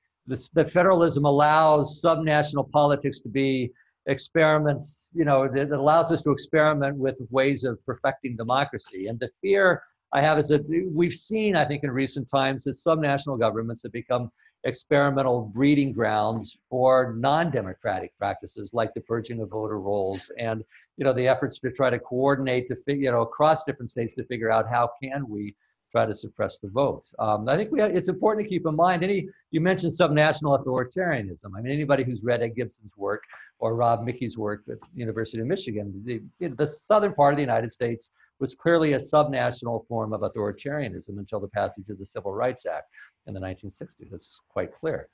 that federalism allows subnational politics to be experiments, that allows us to experiment with ways of perfecting democracy. And the fear I have is that we've seen, I think, in recent times, that subnational governments have become experimental breeding grounds for non-democratic practices like the purging of voter rolls and, the efforts to try to coordinate to figure, across different states to figure out how can we try to suppress the votes. I think it's important to keep in mind, you mentioned subnational authoritarianism. I mean, anybody who's read Ed Gibson's work or Rob Mickey's work at the University of Michigan, the southern part of the United States was clearly a subnational form of authoritarianism until the passage of the Civil Rights Act in the 1960s. That's quite clear.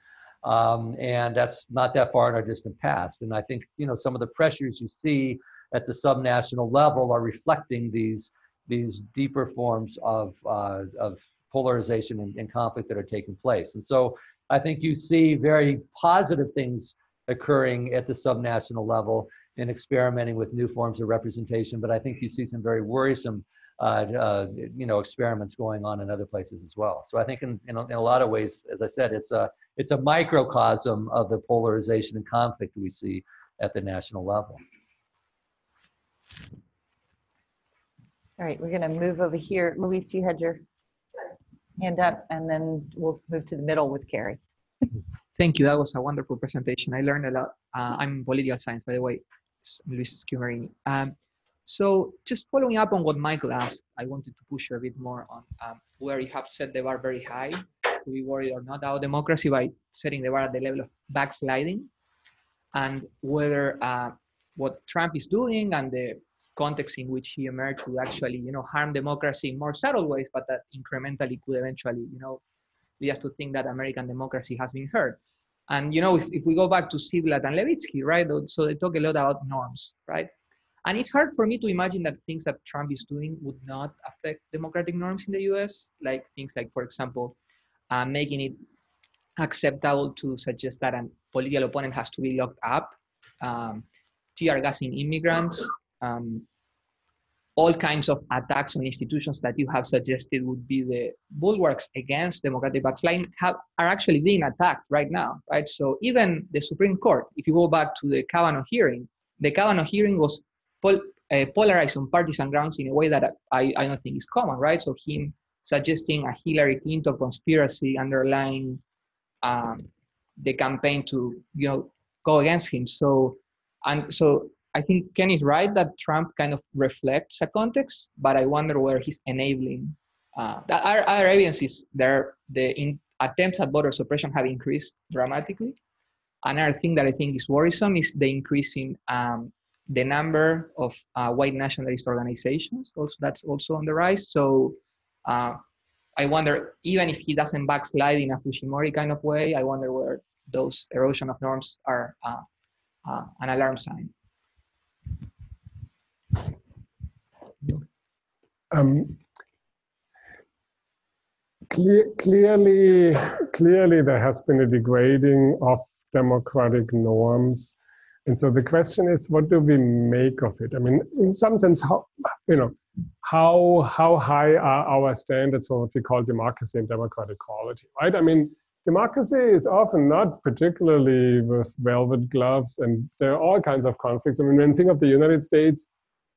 And that's not that far in our distant past. And I think, some of the pressures you see at the subnational level are reflecting these deeper forms of polarization and conflict that are taking place. And so I think you see very positive things occurring at the subnational level in experimenting with new forms of representation, but I think you see some very worrisome experiments going on in other places as well. So I think in a lot of ways, as I said, it's a microcosm of the polarization and conflict we see at the national level. All right, we're going to move over here. Luis, you had your hand up, and then we'll move to the middle with Carrie. Thank you. That was a wonderful presentation. I learned a lot. I'm in political science, by the way, Luis Scumarini. So just following up on what Michael asked, I wanted to push you a bit more on where you have set the bar very high, to be worried or not about democracy by setting the bar at the level of backsliding, and whether what Trump is doing and the context in which he emerged would actually, harm democracy in more subtle ways, but that incrementally could eventually, lead us to think that American democracy has been hurt. And, if we go back to Ziblatt and Levitsky, right? So they talk a lot about norms, right? And it's hard for me to imagine that things that Trump is doing would not affect democratic norms in the US, like things like, for example, making it acceptable to suggest that a political opponent has to be locked up, tear gassing immigrants, all kinds of attacks on institutions that you have suggested would be the bulwarks against democratic backsliding are actually being attacked right now, right? So even the Supreme Court, if you go back to the Kavanaugh hearing was polarized on partisan grounds in a way that I don't think is common, right? So him suggesting a Hillary Clinton conspiracy underlying the campaign to go against him. So I think Ken is right that Trump kind of reflects a context, but I wonder whether he's enabling. Our evidence is there. Attempts at voter suppression have increased dramatically. Another thing that I think is worrisome is the increase in the number of white nationalist organizations. Also, that's also on the rise. So I wonder, even if he doesn't backslide in a Fujimori kind of way, I wonder whether those erosion of norms are an alarm sign. Clearly there has been a degrading of democratic norms. And so the question is, what do we make of it? I mean, in some sense, how high are our standards for what we call democracy and democratic quality, right? I mean, democracy is often not particularly with velvet gloves, and there are all kinds of conflicts. I mean, when you think of the United States,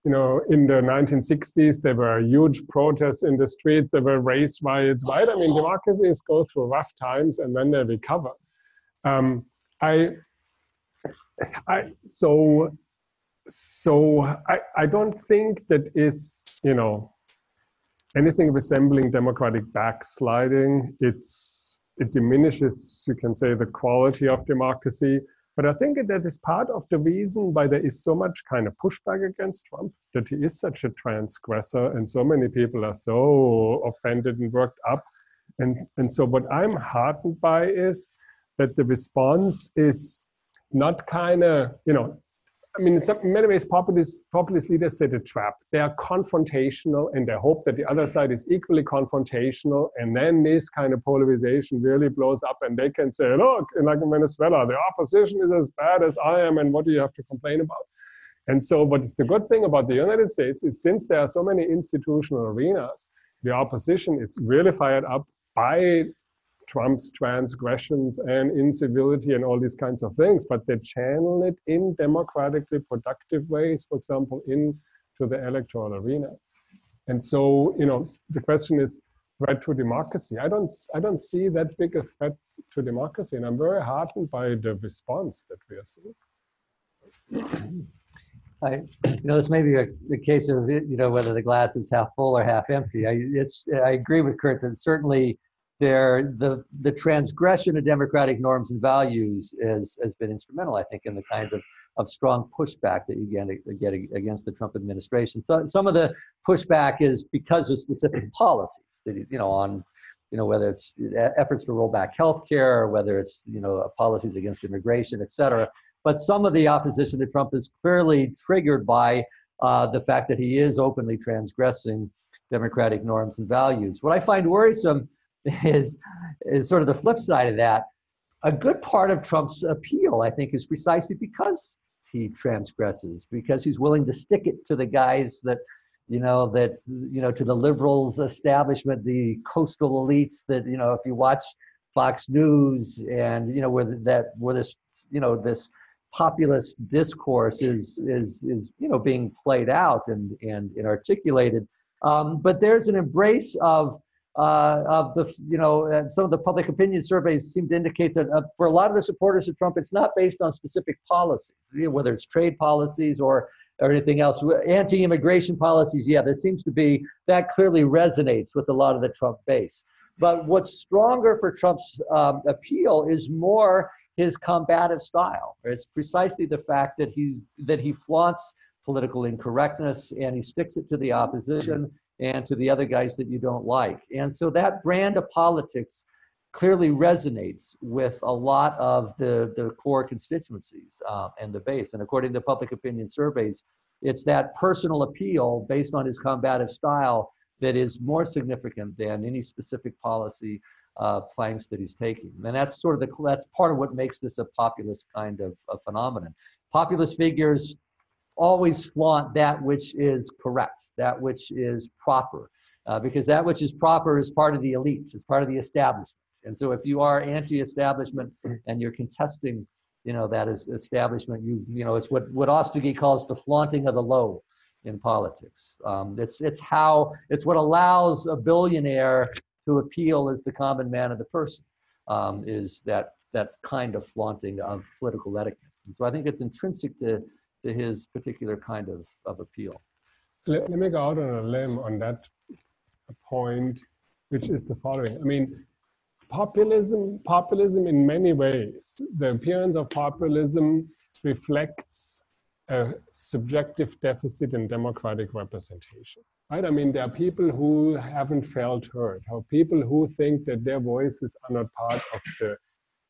in the 1960s, there were huge protests in the streets, there were race riots, right? I mean, democracies go through rough times and then they recover. So I don't think that is, anything resembling democratic backsliding. It diminishes, you can say, the quality of democracy. But I think that is part of the reason why there is so much kind of pushback against Trump, that he is such a transgressor, and so many people are so offended and worked up. And so what I'm heartened by is that the response is not kind of, you know, I mean, in many ways, populist leaders set a trap. They are confrontational, and they hope that the other side is equally confrontational, and then this kind of polarization really blows up, and they can say, look, like in Venezuela, the opposition is as bad as I am, and what do you have to complain about? And so what is the good thing about the United States is, since there are so many institutional arenas, the opposition is really fired up by Trump's transgressions and incivility and all these kinds of things, but they channel it in democratically productive ways, for example, into the electoral arena. And so, you know, the question is threat to democracy. I don't see that big a threat to democracy, and I'm very heartened by the response that we are seeing. You know, this may be the case of, you know, whether the glass is half full or half empty. I agree with Kurt that certainly the transgression of democratic norms and values has been instrumental, I think, in the kind of strong pushback that you get against the Trump administration. So some of the pushback is because of specific policies that, you know, on, you know, whether it's efforts to roll back healthcare, or whether it's, you know, policies against immigration, et cetera. But some of the opposition to Trump is clearly triggered by the fact that he is openly transgressing democratic norms and values. What I find worrisome is sort of the flip side of that. A good part of Trump's appeal, I think, is precisely because he transgresses, because he's willing to stick it to the guys that, to the liberals establishment, the coastal elites that, you know, if you watch Fox News and, you know, where this, you know, this populist discourse is you know, being played out and articulated. But there's an embrace of the, you know, some of the public opinion surveys seem to indicate that for a lot of the supporters of Trump, it's not based on specific policies, you know, whether it's trade policies or anything else. Anti-immigration policies, yeah, there seems to be, that clearly resonates with a lot of the Trump base. But what's stronger for Trump's appeal is more his combative style. It's precisely the fact that he flaunts political incorrectness, and he sticks it to the opposition and to the other guys that you don't like. And so that brand of politics clearly resonates with a lot of the core constituencies and the base. And according to public opinion surveys, it's that personal appeal based on his combative style that is more significant than any specific policy planks that he's taking. And that's sort of that's part of what makes this a populist kind of phenomenon. Populist figures always flaunt that which is correct, that which is proper, because that which is proper is part of the elite, it's part of the establishment. And so if you are anti-establishment and you're contesting, you know, that is establishment, you know, it's what Ostergy calls the flaunting of the low in politics. It's what allows a billionaire to appeal as the common man of the person, is that kind of flaunting of political etiquette. And so I think it's intrinsic to his particular kind of appeal. Let me go out on a limb on that point, which is the following. I mean, populism in many ways, the appearance of populism reflects a subjective deficit in democratic representation, right? I mean, there are people who haven't felt heard, or people who think that their voices are not part of the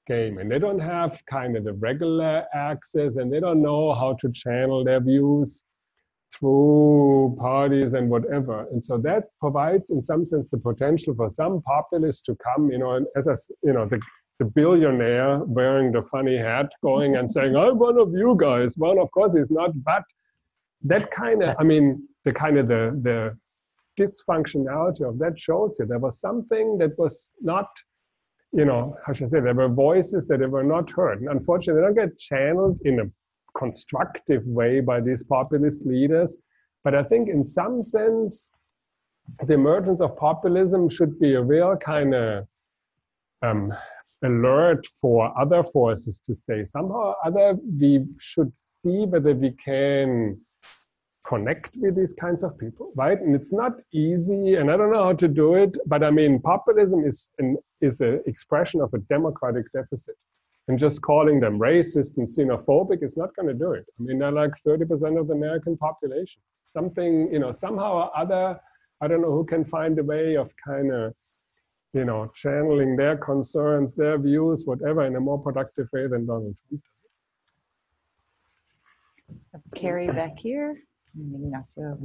game, and they don't have kind of the regular access, and they don't know how to channel their views through parties and whatever. And so that provides, in some sense, the potential for some populists to come, you know, and as the billionaire wearing the funny hat going and saying, I'm one of you guys. Well, of course he's not, but that kind of, I mean, the dysfunctionality of that shows you there was something that was not, you know, how should I say, there were voices that were not heard. And unfortunately, they don't get channeled in a constructive way by these populist leaders. But I think in some sense, the emergence of populism should be a real kind of alert for other forces to say, somehow or other, we should see whether we can connect with these kinds of people, right? And it's not easy, and I don't know how to do it, but I mean, populism is an expression of a democratic deficit. And just calling them racist and xenophobic is not going to do it. I mean, they're like 30% of the American population. Something, you know, somehow or other, I don't know who can find a way of kind of, you know, channeling their concerns, their views, whatever, in a more productive way than Donald Trump does. Carrie back here. Ignacio.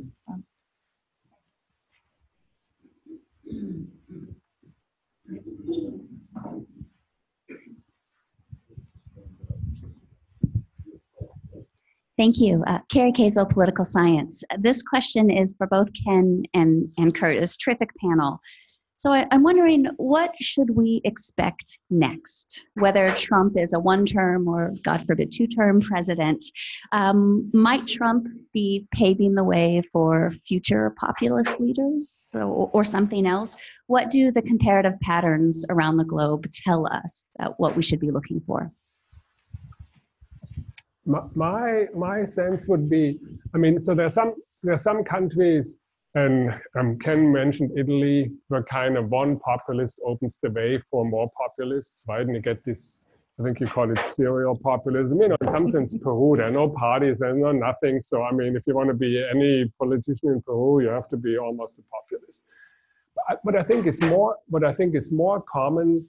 Thank you. Carrie Kazel, Political Science. This question is for both Ken and Kurt. It's a terrific panel. So I'm wondering, what should we expect next? Whether Trump is a one-term or, God forbid, two-term president, might Trump be paving the way for future populist leaders or something else? What do the comparative patterns around the globe tell us about what we should be looking for? My sense would be, I mean, so there are some countries, and Ken mentioned Italy, where kind of one populist opens the way for more populists, right? And you get this, I think you call it serial populism. You know, in some sense, Peru, there are no parties, there's no nothing. So, I mean, if you want to be any politician in Peru, you have to be almost a populist. But what I think is more common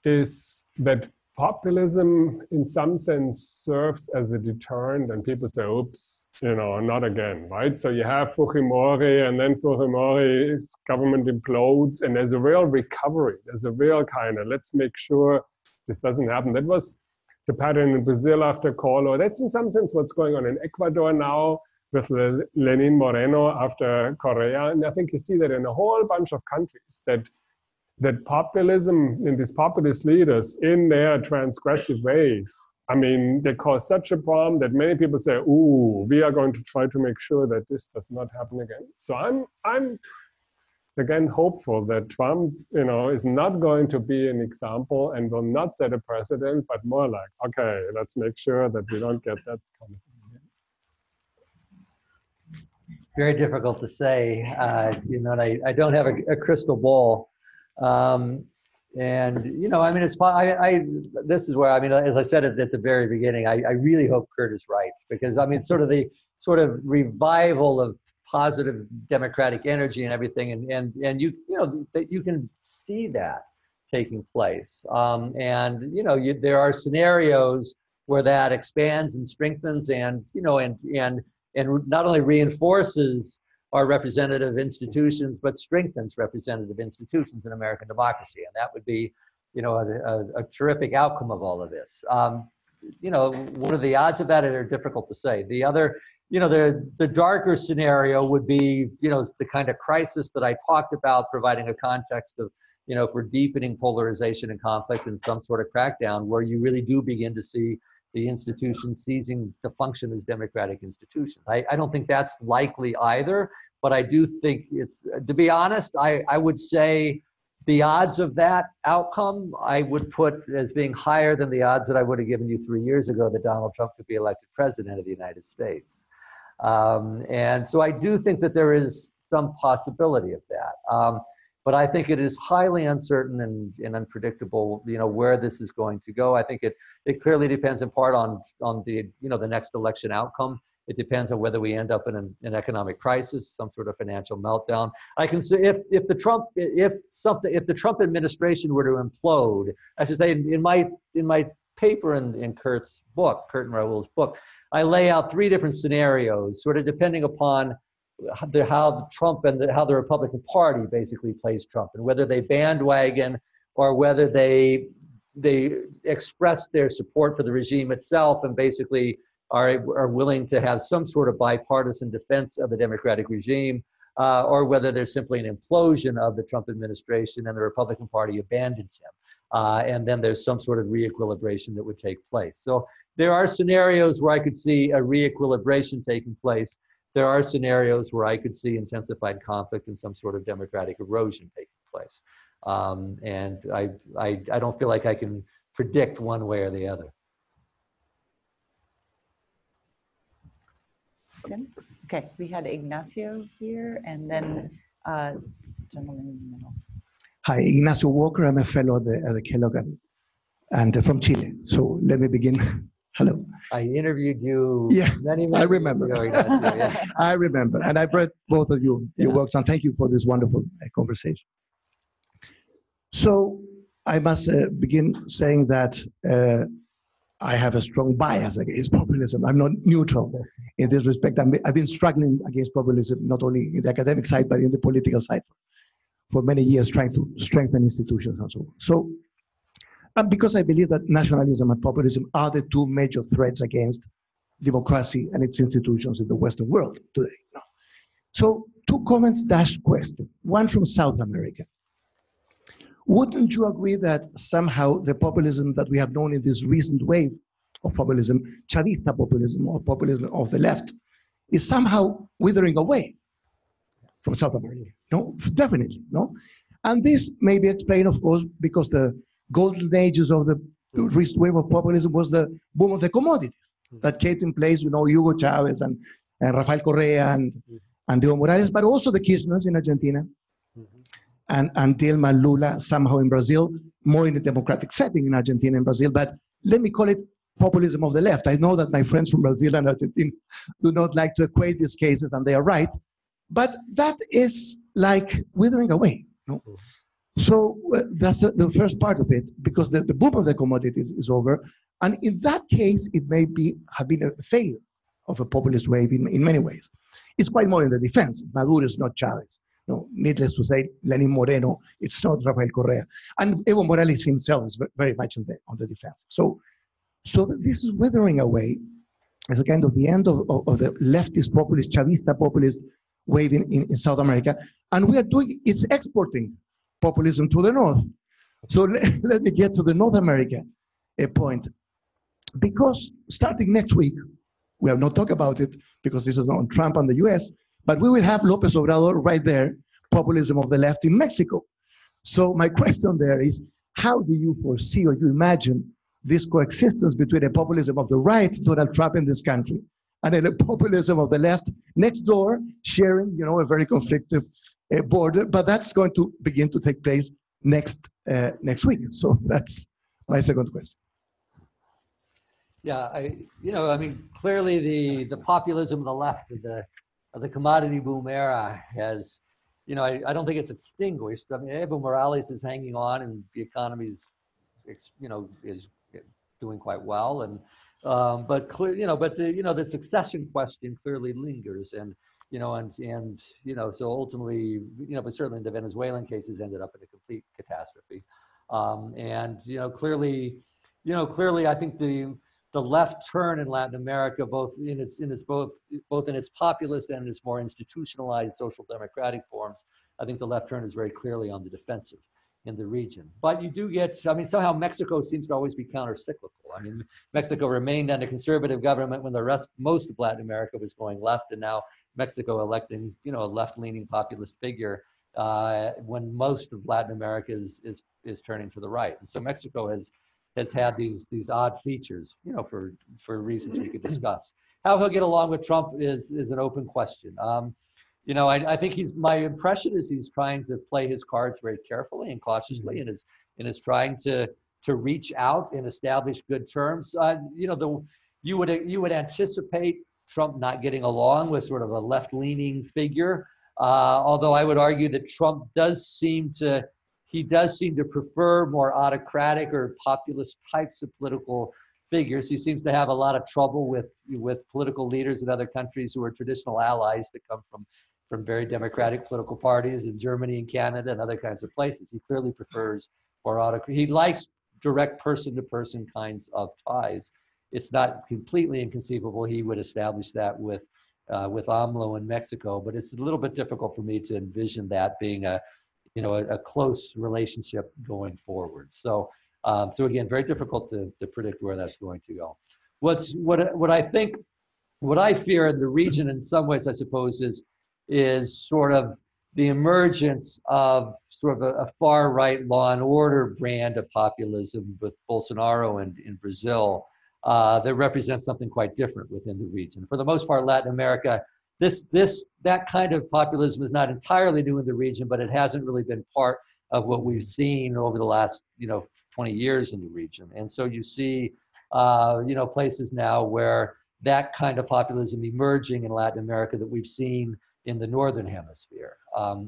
is that populism, in some sense, serves as a deterrent, and people say, oops, you know, not again, right? So you have Fujimori, and then Fujimori's government implodes, and there's a real recovery. There's a real kind of, let's make sure this doesn't happen. That was the pattern in Brazil after Collor. That's in some sense what's going on in Ecuador now with Lenin Moreno after Correa. And I think you see that in a whole bunch of countries, that populism and these populist leaders in their transgressive ways, I mean, they cause such a problem that many people say, ooh, we are going to try to make sure that this does not happen again. So I'm again hopeful that Trump, you know, is not going to be an example and will not set a precedent, but more like, okay, let's make sure that we don't get that kind of thing again. Very difficult to say, you know, and I don't have a crystal ball. And, you know, I mean, this is where, I mean, as I said at the very beginning, I really hope Kurt is right, because I mean, sort of revival of positive democratic energy and everything. And you know, that you can see that taking place. And, you know, there are scenarios where that expands and strengthens and, you know, and not only reinforces our representative institutions, but strengthens representative institutions in American democracy. And that would be, you know, a terrific outcome of all of this. You know, what are the odds of that? Are difficult to say. The other, you know, the darker scenario would be, you know, the kind of crisis that I talked about, providing a context of, you know, for deepening polarization and conflict and some sort of crackdown, where you really do begin to see the institutions ceasing to function as democratic institutions. I don't think that's likely either, but I do think it's, to be honest, I would say the odds of that outcome, I would put as being higher than the odds that I would have given you 3 years ago that Donald Trump could be elected president of the United States. And so I do think that there is some possibility of that. But I think it is highly uncertain and unpredictable, you know, where this is going to go. I think it clearly depends in part on the, you know, the next election outcome. It depends on whether we end up in an economic crisis, some sort of financial meltdown. I can say if the Trump administration were to implode, I should say in my paper in Kurt's book, Kurt and Raul's book, I lay out 3 different scenarios, sort of depending upon how Trump and how the Republican Party basically plays Trump, and whether they bandwagon or whether they express their support for the regime itself and basically are willing to have some sort of bipartisan defense of the democratic regime, or whether there's simply an implosion of the Trump administration and the Republican Party abandons him. And then there's some sort of re-equilibration that would take place. So there are scenarios where I could see a re-equilibration taking place. There are scenarios where I could see intensified conflict and some sort of democratic erosion taking place. And I don't feel like I can predict one way or the other. Okay, we had Ignacio here, and then this gentleman in the middle. Hi, Ignacio Walker. I'm a fellow at the Kellogg and from Chile. So let me begin. Hello. I interviewed you many I remember. years ago, Ignacio, yeah. I remember. And I've read both of your works, and thank you for this wonderful conversation. So I must begin saying that I have a strong bias against populism. I'm not neutral in this respect. I've been struggling against populism, not only in the academic side, but in the political side for many years, trying to strengthen institutions and so on. So, and because I believe that nationalism and populism are the two major threats against democracy and its institutions in the Western world today. So, two comments dash question. One from South America. Wouldn't you agree that somehow the populism that we have known in this recent wave of populism, Chavista populism or populism of the left, is somehow withering away from South America? No, definitely, no? And this may be explained, of course, because the golden ages of the recent wave of populism was the boom of the commodities that came in place, Hugo Chavez and Rafael Correa and Evo Morales, but also the Kirchners in Argentina, and Dilma, Lula, somehow in Brazil, more in a democratic setting in Argentina and Brazil, but let me call it populism of the left. I know that my friends from Brazil and Argentina do not like to equate these cases, and they are right, but that is like withering away. No? So that's the first part of it, because the boom of the commodities is over, and in that case, it may have been a failure of a populist wave in many ways. It's quite more in the defense. Maduro is not Chavez. No, needless to say, Lenin Moreno, it's not Rafael Correa. And Evo Morales himself is very much on the defense. So this is withering away as a kind of the end of the leftist populist, Chavista populist wave in South America. And it's exporting populism to the north. So let me get to the North America point. Because starting next week, we have not talked about it because this is on Trump and the US, but we will have López Obrador right there, populism of the left in Mexico. So my question there is, how do you foresee or you imagine this coexistence between a populism of the right, Donald Trump in this country, and a populism of the left next door, sharing, a very conflictive border, but that's going to begin to take place next week. So that's my second question. Yeah, clearly the populism of the left of the commodity boom era has, I don't think it's extinguished. I mean, Evo Morales is hanging on, and the economy is doing quite well, and but the succession question clearly lingers, and so ultimately, but certainly the Venezuelan cases ended up in a complete catastrophe, clearly, I think the left turn in Latin America, both in its populist and its more institutionalized social democratic forms, I think the left turn is very clearly on the defensive in the region. But you do get, somehow Mexico seems to always be counter-cyclical. Mexico remained under conservative government when most of Latin America was going left, and now Mexico electing, a left-leaning populist figure when most of Latin America is turning to the right. And so Mexico has had these odd features, for reasons we could discuss. How he'll get along with Trump is an open question. I think my impression is he's trying to play his cards very carefully and cautiously, and is trying to reach out and establish good terms. You would anticipate Trump not getting along with sort of a left-leaning figure, although I would argue that Trump does seem to prefer more autocratic or populist types of political figures. He seems to have a lot of trouble with political leaders in other countries who are traditional allies that come from very democratic political parties in Germany and Canada and other kinds of places. He clearly prefers more autocratic. He likes direct person-to-person kinds of ties. It's not completely inconceivable he would establish that with AMLO in Mexico, but it's a little bit difficult for me to envision that being a close relationship going forward. So again, very difficult to predict where that's going to go. What I fear in the region, in some ways, I suppose, is sort of the emergence of sort of a far right law and order brand of populism with Bolsonaro in Brazil that represents something quite different within the region. For the most part, Latin America that kind of populism is not entirely new in the region, but it hasn't really been part of what we've seen over the last 20 years in the region. And so you see places now where that kind of populism emerging in Latin America that we've seen in the Northern Hemisphere.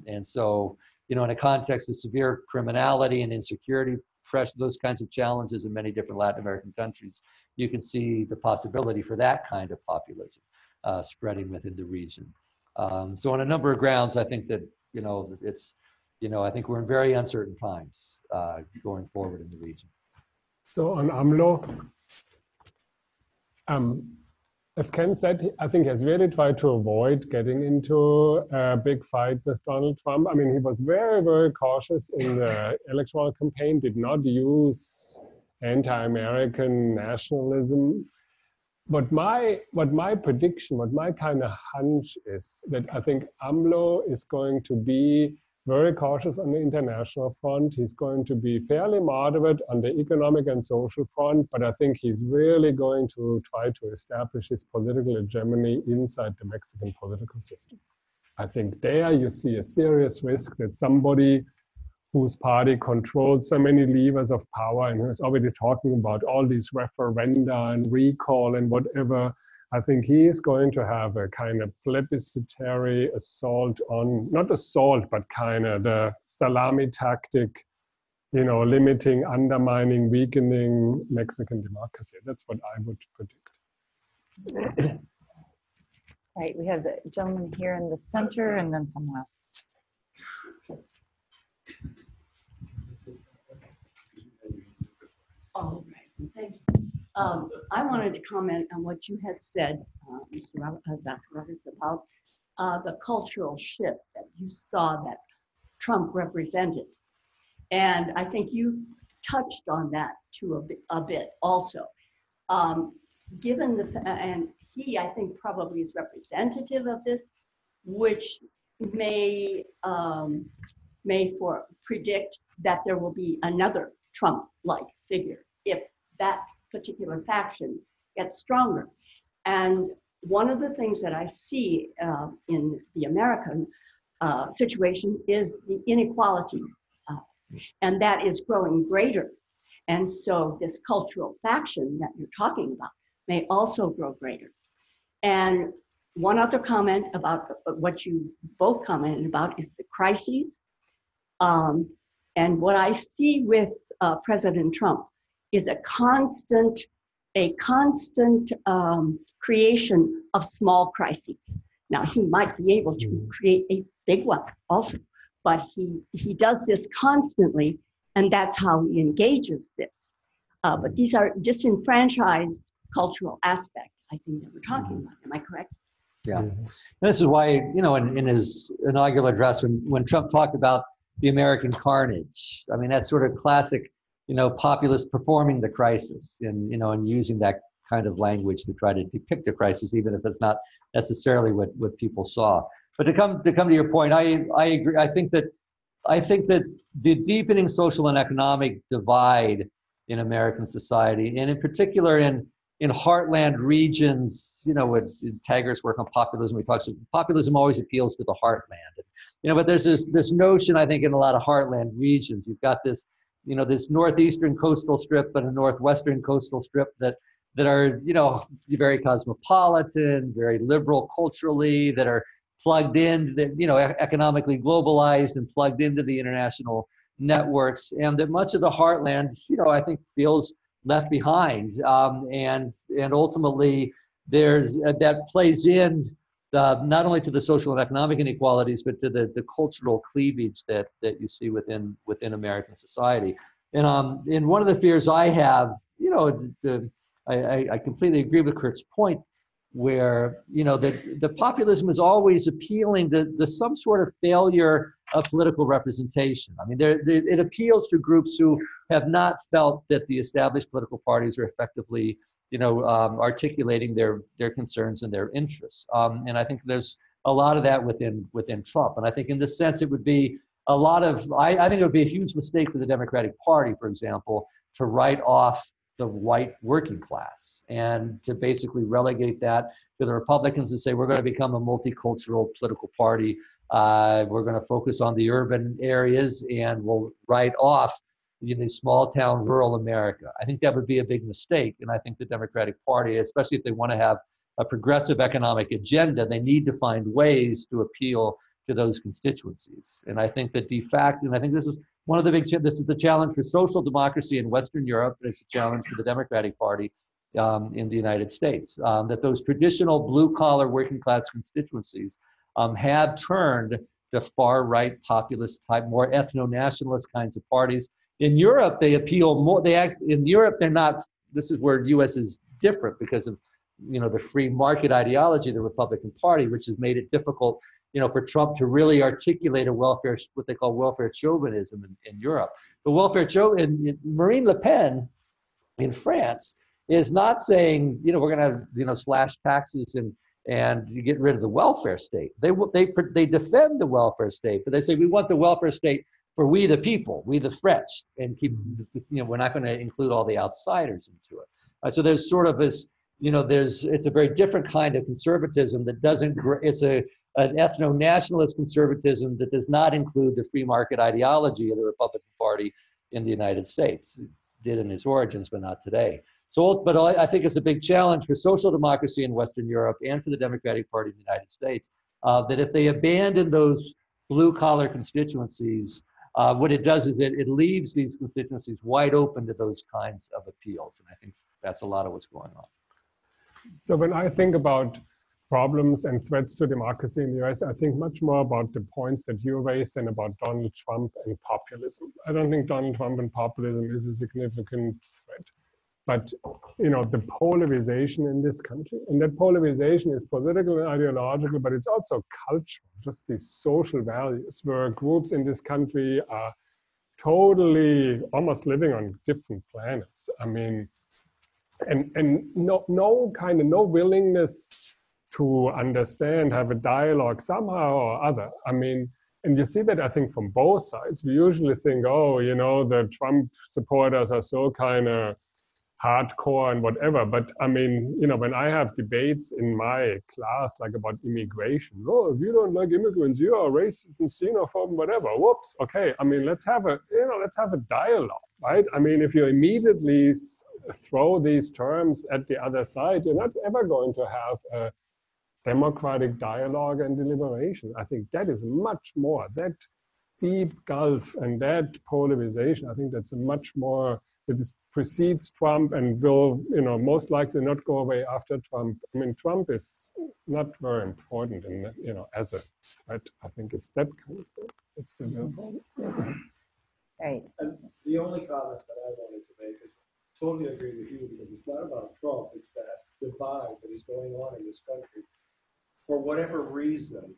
And so, in a context of severe criminality and insecurity, pressure, those kinds of challenges in many different Latin American countries, you can see the possibility for that kind of populism spreading within the region. So on a number of grounds, I think that, I think we're in very uncertain times going forward in the region. So on AMLO, as Ken said, I think he has really tried to avoid getting into a big fight with Donald Trump. I mean, he was very, very cautious in the electoral campaign, did not use anti-American nationalism. But my prediction, what my kind of hunch is that I think AMLO is going to be very cautious on the international front. He's going to be fairly moderate on the economic and social front, but I think he's really going to try to establish his political hegemony inside the Mexican political system. I think there you see a serious risk that somebody whose party controls so many levers of power and who's already talking about all these referenda and recall and whatever, I think he is going to have a kind of plebiscitary assault on, not assault, but kind of the salami tactic, limiting, undermining, weakening Mexican democracy. That's what I would predict. Right, we have the gentleman here in the center and then someone else. All right, thank you. I wanted to comment on what you had said, Dr. Roberts, about the cultural shift that you saw that Trump represented. And I think you touched on that too a bit also. Given and he, I think, probably is representative of this, which may predict that there will be another Trump-like figure if that particular faction gets stronger. And one of the things that I see in the American situation is the inequality, and that is growing greater. And so this cultural faction that you're talking about may also grow greater. And one other comment about what you both commented about is the crises. And what I see with President Trump is a constant creation of small crises. Now, he might be able to create a big one also, but he does this constantly, and that's how he engages this. But these are disenfranchised cultural aspect, I think, that we're talking about. Am I correct? Yeah. This is why, in his inaugural address, when Trump talked about the American carnage, I mean, that's sort of classic, populist performing the crisis and, and using that kind of language to try to depict a crisis, even if it's not necessarily what people saw. But to come to your point, I agree. I think that the deepening social and economic divide in American society, and in particular in heartland regions, with Taggart's work on populism, we talk about populism always appeals to the heartland. But there's this notion, I think, in a lot of heartland regions, you've got this, this northeastern coastal strip and a northwestern coastal strip that are, very cosmopolitan, very liberal culturally, that are plugged in, that, economically globalized and plugged into the international networks, and that much of the heartland, I think, feels left behind, and ultimately there's that plays in not only to the social and economic inequalities, but to the cultural cleavage that you see within American society. And one of the fears I have, I completely agree with Kurt's point, where the populism is always appealing to some sort of failure of political representation. I mean, it appeals to groups who have not felt that the established political parties are effectively, articulating their concerns and their interests. And I think there's a lot of that within Trump. And I think in this sense, it would be a lot of, I think it would be a huge mistake for the Democratic Party, for example, to write off the white working class, and to basically relegate that to the Republicans and say, we're going to become a multicultural political party. We're going to focus on the urban areas and we'll write off the small town rural America. I think that would be a big mistake. And I think the Democratic Party, especially if they want to have a progressive economic agenda, they need to find ways to appeal to those constituencies. And I think that de facto, and I think this is one of the this is the challenge for social democracy in Western Europe, and it's a challenge for the Democratic Party in the United States, that those traditional blue-collar working class constituencies have turned to far-right populist type, more ethno-nationalist kinds of parties. In Europe, they appeal more, in Europe, they're not, this is where U.S. is different because of, the free market ideology of the Republican Party, which has made it difficult, for Trump to really articulate a welfare, what they call welfare chauvinism in Europe. The welfare Marine Le Pen in France is not saying, we're going to, slash taxes and you get rid of the welfare state. They defend the welfare state, but they say we want the welfare state for we the people, we the French, and keep, we're not going to include all the outsiders into it. So there's sort of this, it's a very different kind of conservatism that doesn't, it's an ethno-nationalist conservatism that does not include the free market ideology of the Republican Party in the United States. It did in its origins, but not today. So, but I think it's a big challenge for social democracy in Western Europe and for the Democratic Party in the United States, that if they abandon those blue-collar constituencies, what it does is it leaves these constituencies wide open to those kinds of appeals. And I think that's a lot of what's going on. So when I think about problems and threats to democracy in the US, I think much more about the points that you raised than about Donald Trump and populism. I don't think Donald Trump and populism is a significant threat. But, the polarization in this country, and that polarization is political and ideological, but it's also cultural, just these social values where groups in this country are totally almost living on different planets. I mean, and no willingness to understand, have a dialogue somehow or other. I mean, and you see that, I think, from both sides. We usually think, the Trump supporters are so kind of hardcore and whatever. But I mean, when I have debates in my class, like about immigration, if you don't like immigrants, you are racist and xenophobe, whatever. Whoops. Okay. I mean, let's have a dialogue, right? I mean, if you immediately throw these terms at the other side, you're not ever going to have a democratic dialogue and deliberation. I think that is much more, that deep gulf and that polarization, I think that's a much more, that precedes Trump and will, most likely not go away after Trump. I mean, Trump is not very important in, as a threat. I think it's that kind of thing. It's the real problem. Right. And the only comment that I wanted to make is totally agree with you, because it's not about Trump, it's that divide that is going on in this country. For whatever reason,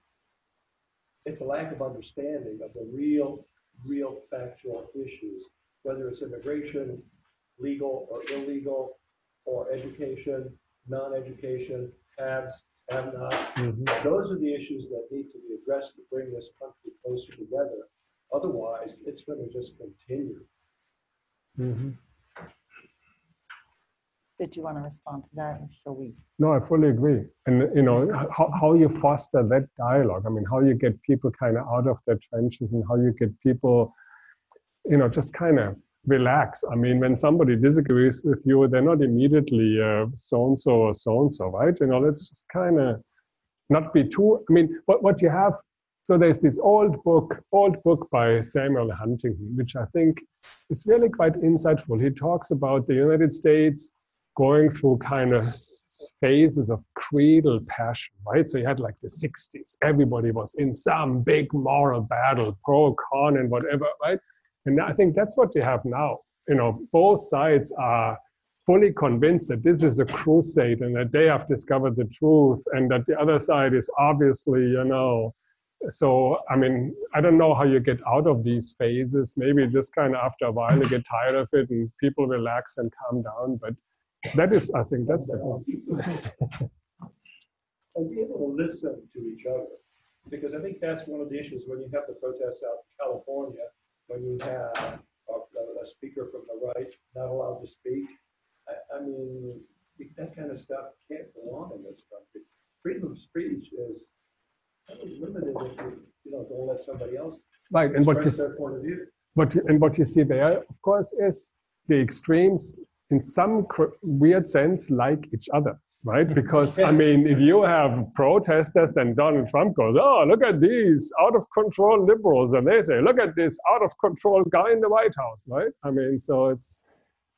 it's a lack of understanding of the real factual issues, whether it's immigration, legal or illegal, or education, non-education, haves, have-nots. Mm-hmm. Those are the issues that need to be addressed to bring this country closer together. Otherwise, it's going to just continue. Mm-hmm. Did you want to respond to that, or shall we? No, I fully agree. And how you foster that dialogue. I mean, how you get people kind of out of their trenches, and how you get people, just kind of relax. I mean, when somebody disagrees with you, they're not immediately so-and-so or so-and-so, right? Let's just kind of not be too, I mean, what you have, so there's this old book by Samuel Huntington, which I think is really quite insightful. He talks about the United States going through kind of phases of creedal passion, right? So you had like the 60s, everybody was in some big moral battle, pro, con, and whatever, right? And I think that's what you have now. Both sides are fully convinced that this is a crusade and that they have discovered the truth, and that the other side is obviously, So, I mean, I don't know how you get out of these phases. Maybe just kind of after a while you get tired of it and people relax and calm down. But that is, I think that's the point. And be able to listen to each other. Because I think that's one of the issues when you have the protests out in California, when you have a speaker from the right not allowed to speak, I mean, that kind of stuff can't go on in this country. Freedom of speech is kind of limited if you don't let somebody else express their point of view. What you see there, of course, is the extremes in some weird sense like each other, right? Because, I mean, if you have protesters, then Donald Trump goes, oh, look at these out of control liberals. And they say, look at this out of control guy in the White House, right? I mean, so it's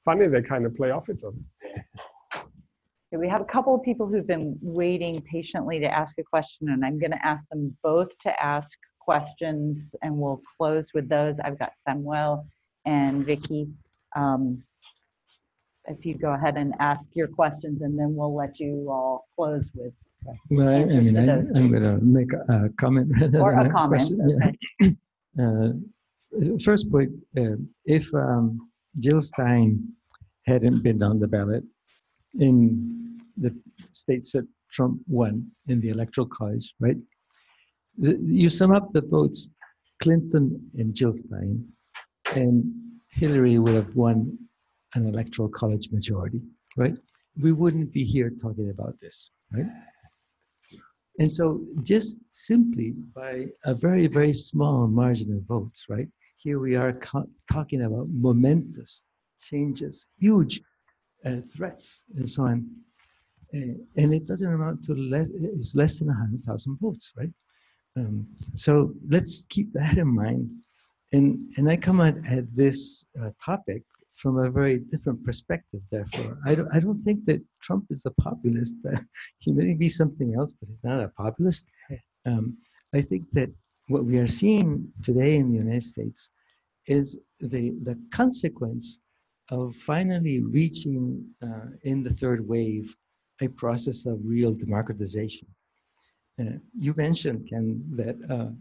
funny they kind of play off each other. We have a couple of people who've been waiting patiently to ask a question, and I'm going to ask them both to ask questions, and we'll close with those. I've got Samuel and Vicky. If you go ahead and ask your questions, and then we'll let you all close with well, I'm going to make a comment or a comment. Okay. First point: if Jill Stein hadn't been on the ballot in the states that Trump won in the Electoral College, right? You sum up the votes, Clinton and Jill Stein, and Hillary would have won an Electoral College majority, right? We wouldn't be here talking about this, right? And so just simply by a very, very small margin of votes, right? Here we are talking about momentous changes, huge threats and so on. And it doesn't amount to it's less than 100,000 votes, right? So let's keep that in mind. And I come at this topic from a very different perspective, therefore. I don't think that Trump is a populist. He may be something else, but he's not a populist. I think that what we are seeing today in the United States is the consequence of finally reaching in the third wave a process of real democratization. You mentioned, Ken, that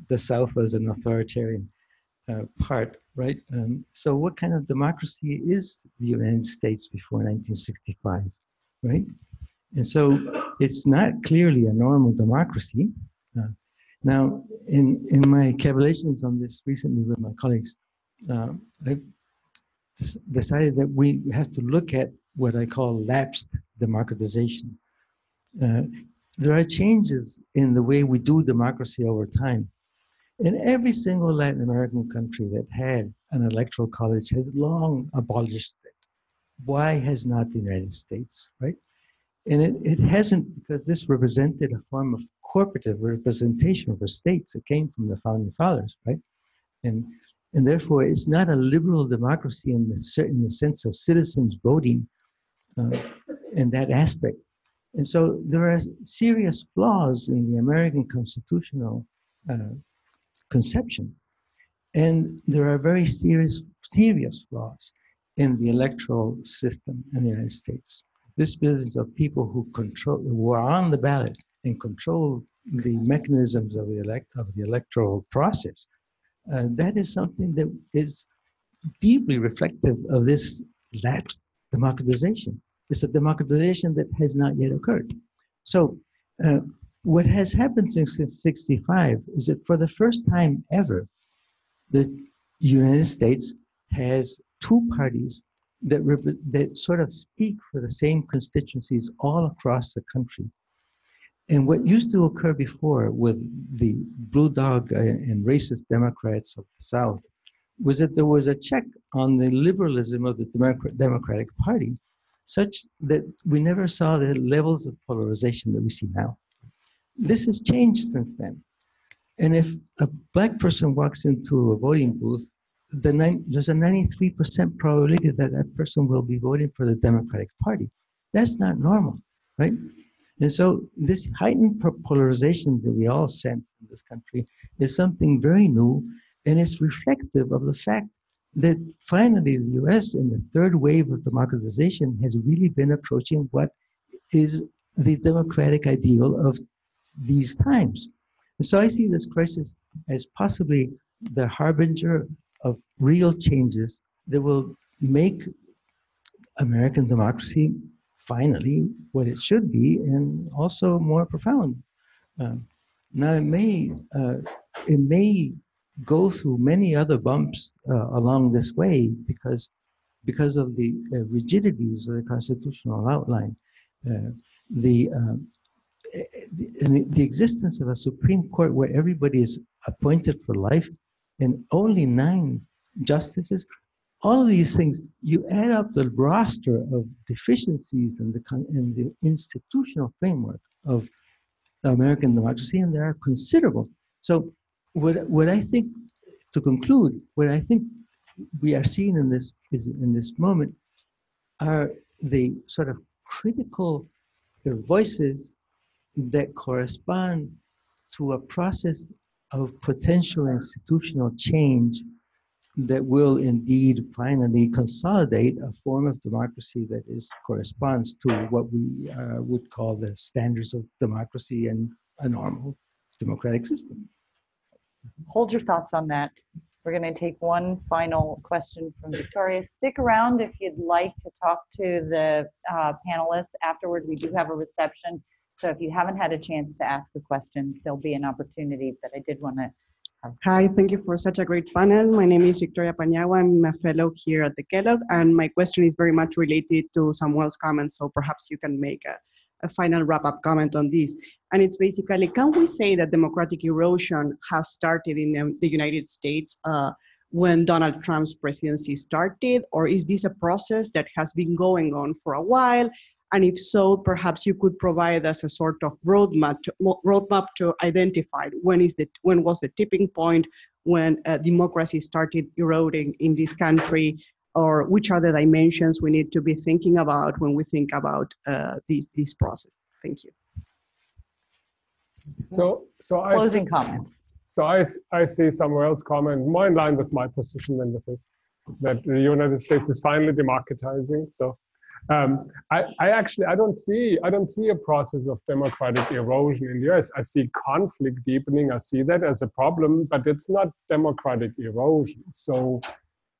the South was an authoritarian part, right? So what kind of democracy is the United States before 1965, right? And so it's not clearly a normal democracy. Now, in my cavilitions on this recently with my colleagues, I decided that we have to look at what I call lapsed democratization. There are changes in the way we do democracy over time. And every single Latin American country that had an electoral college has long abolished it. Why has not the United States, right? And it hasn't, because this represented a form of corporative representation for states. It came from the founding fathers, right? And therefore, it's not a liberal democracy in the sense of citizens voting in that aspect. And so there are serious flaws in the American constitutional conception. And there are very serious flaws in the electoral system in the United States. This business of people who are on the ballot and control the mechanisms of the electoral process, that is something that is deeply reflective of this lapsed democratization. It's a democratization that has not yet occurred. So what has happened since 1965 is that for the first time ever, the United States has two parties that sort of speak for the same constituencies all across the country. And what used to occur before with the blue dog and racist Democrats of the South was that there was a check on the liberalism of the Democratic Party, such that we never saw the levels of polarization that we see now. This has changed since then. And if a Black person walks into a voting booth, there's a 93% probability that that person will be voting for the Democratic Party. That's not normal, right? And so this heightened polarization that we all sense in this country is something very new, and it's reflective of the fact that finally the US in the third wave of democratization has really been approaching what is the democratic ideal of these times. And so I see this crisis as possibly the harbinger of real changes that will make American democracy finally what it should be, and also more profound. Now it may go through many other bumps along this way, because because of the rigidities of the constitutional outline. The existence of a Supreme Court where everybody is appointed for life and only 9 justices, all of these things, you add up the roster of deficiencies in the institutional framework of American democracy, and they are considerable. So what I think, to conclude, what I think we are seeing in this moment are the sort of critical voices that correspond to a process of potential institutional change that will indeed finally consolidate a form of democracy that corresponds to what we would call the standards of democracy and a normal democratic system. Hold your thoughts on that. We're going to take one final question from Victoria. Stick around if you'd like to talk to the panelists afterward. We do have a reception, so if you haven't had a chance to ask a question, there'll be an opportunity, but I did want to Hi, thank you for such a great panel. My name is Victoria Paniagua. I'm a fellow here at the Kellogg, and my question is very much related to Samuel's comments, so perhaps you can make a final wrap-up comment on this. And it's basically, can we say that democratic erosion has started in the United States when Donald Trump's presidency started, or is this a process that has been going on for a while? And if so, perhaps you could provide us a sort of roadmap to identify when was the tipping point when democracy started eroding in this country, or which are the dimensions we need to be thinking about when we think about this process. Thank you. Closing comments. So I see Samuel's comment more in line with my position than with his, that the United States is finally democratizing. So I don't see a process of democratic erosion in the US. I see conflict deepening. I see that as a problem, but it's not democratic erosion. So,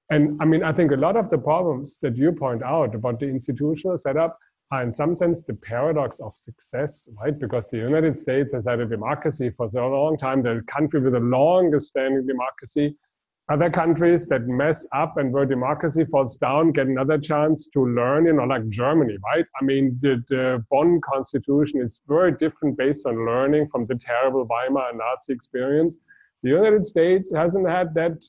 and I mean, I think a lot of the problems that you point out about the institutional setup are in some sense the paradox of success, right? Because the United States has had a democracy for so long time, the country with the longest standing democracy. Other countries that mess up and where democracy falls down get another chance to learn, like Germany, right? I mean, the Bonn Constitution is very different based on learning from the terrible Weimar and Nazi experience. The United States hasn't had that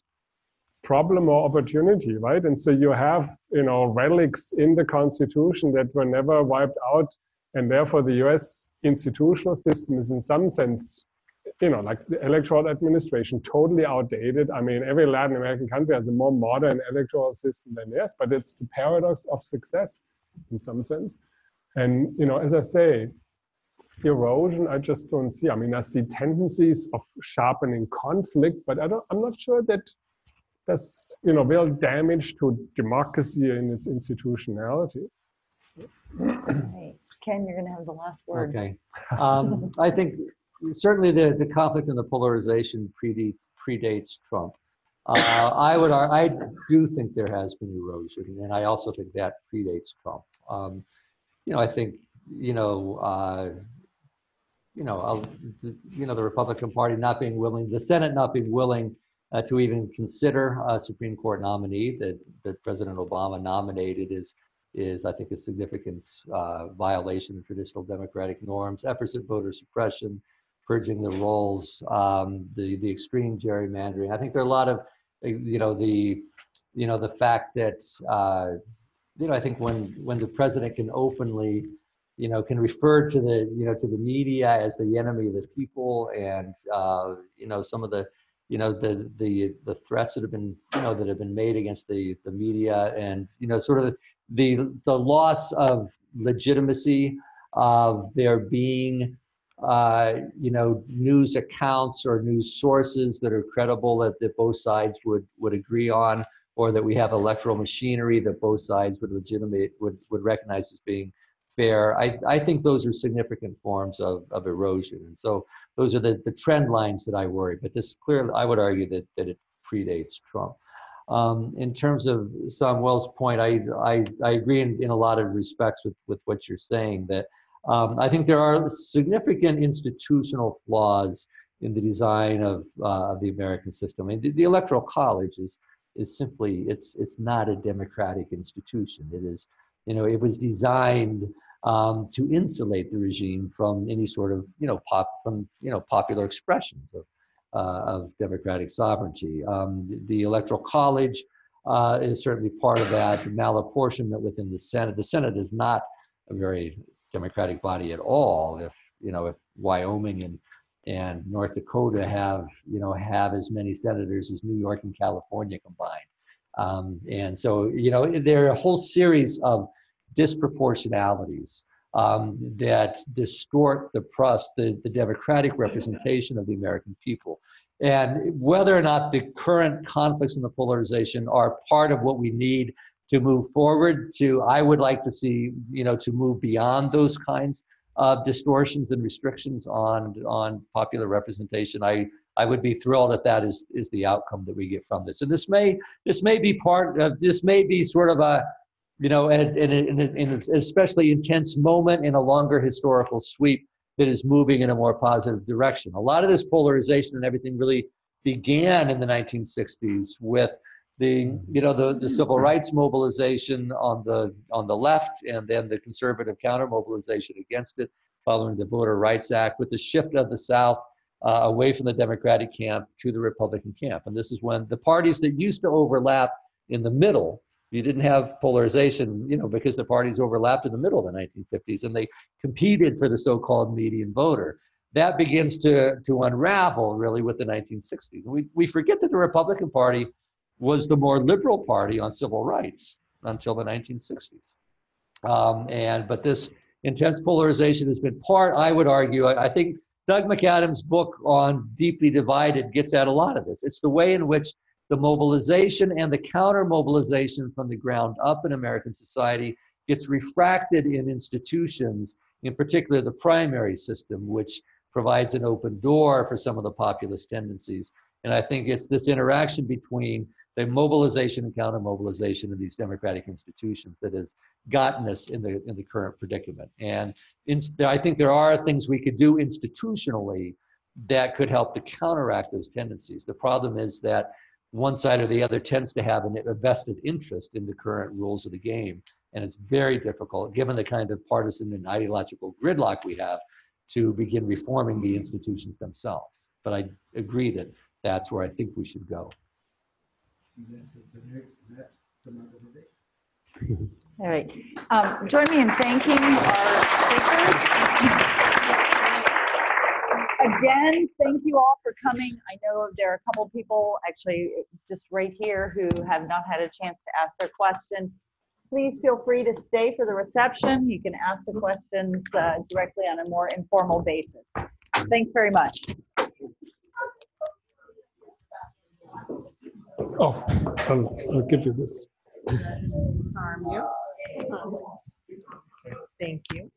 problem or opportunity, right? And so you have, relics in the Constitution that were never wiped out. And therefore the US institutional system is in some sense like the electoral administration, totally outdated. I mean, every Latin American country has a more modern electoral system than theirs, but it's the paradox of success in some sense. And, as I say, erosion, I just don't see. I mean, I see tendencies of sharpening conflict, but I'm not sure that there's, real damage to democracy in its institutionality. Hey, Ken, you're going to have the last word. Okay. I think certainly the conflict and the polarization predates Trump. I do think there has been erosion, and I also think that predates Trump. I think the Republican Party not being willing, the Senate not being willing to even consider a Supreme Court nominee that President Obama nominated is I think a significant violation of traditional democratic norms. Efforts at voter suppression, purging the rolls, the extreme gerrymandering. I think there are a lot of, the fact that, I think when the president can openly, can refer to the media as the enemy of the people, and some of the, the threats that have been made against the media, and sort of the loss of legitimacy of there being news accounts or news sources that are credible that both sides would agree on, or that we have electoral machinery that both sides would recognize as being fair. I think those are significant forms of erosion. And so those are the trend lines that I worry, but this clearly, I would argue that it predates Trump. In terms of Samuel's point, I agree in a lot of respects with what you're saying, that I think there are significant institutional flaws in the design of the American system. I mean, the Electoral College is is simply, it's not a democratic institution. It is, it was designed to insulate the regime from any sort of, popular expressions of democratic sovereignty. The Electoral College is certainly part of that. The malapportionment within the Senate is not a very democratic body at all. If Wyoming and North Dakota have as many senators as New York and California combined. And so, there are a whole series of disproportionalities that distort the democratic representation of the American people. And whether or not the current conflicts and the polarization are part of what we need to move forward I would like to see, to move beyond those kinds of distortions and restrictions on popular representation. I would be thrilled if that is the outcome that we get from this. And this may be sort of a, in an especially intense moment in a longer historical sweep that is moving in a more positive direction. A lot of this polarization and everything really began in the 1960s with the civil rights mobilization on the left, and then the conservative counter mobilization against it following the Voter Rights Act, with the shift of the South away from the Democratic camp to the Republican camp. And this is when the parties that used to overlap in the middle, you didn't have polarization, because the parties overlapped in the middle of the 1950s, and they competed for the so-called median voter. That begins to unravel really with the 1960s. We forget that the Republican Party was the more liberal party on civil rights until the 1960s. But this intense polarization has been I would argue, I think Doug McAdams' book on Deeply Divided gets at a lot of this. It's the way in which the mobilization and the counter-mobilization from the ground up in American society gets refracted in institutions, in particular the primary system, which provides an open door for some of the populist tendencies. And I think it's this interaction between the mobilization and counter-mobilization of these democratic institutions that has gotten us in the current predicament. And I think there are things we could do institutionally that could help to counteract those tendencies. The problem is that one side or the other tends to have a vested interest in the current rules of the game. And it's very difficult, given the kind of partisan and ideological gridlock we have, to begin reforming the institutions themselves. But I agree that that's where I think we should go. All right. Join me in thanking our speakers. Again, thank you all for coming. I know there are a couple people actually just right here who have not had a chance to ask their question. Please feel free to stay for the reception. You can ask the questions directly on a more informal basis. Thanks very much. Oh, I'll give you this. Harm you. Thank you.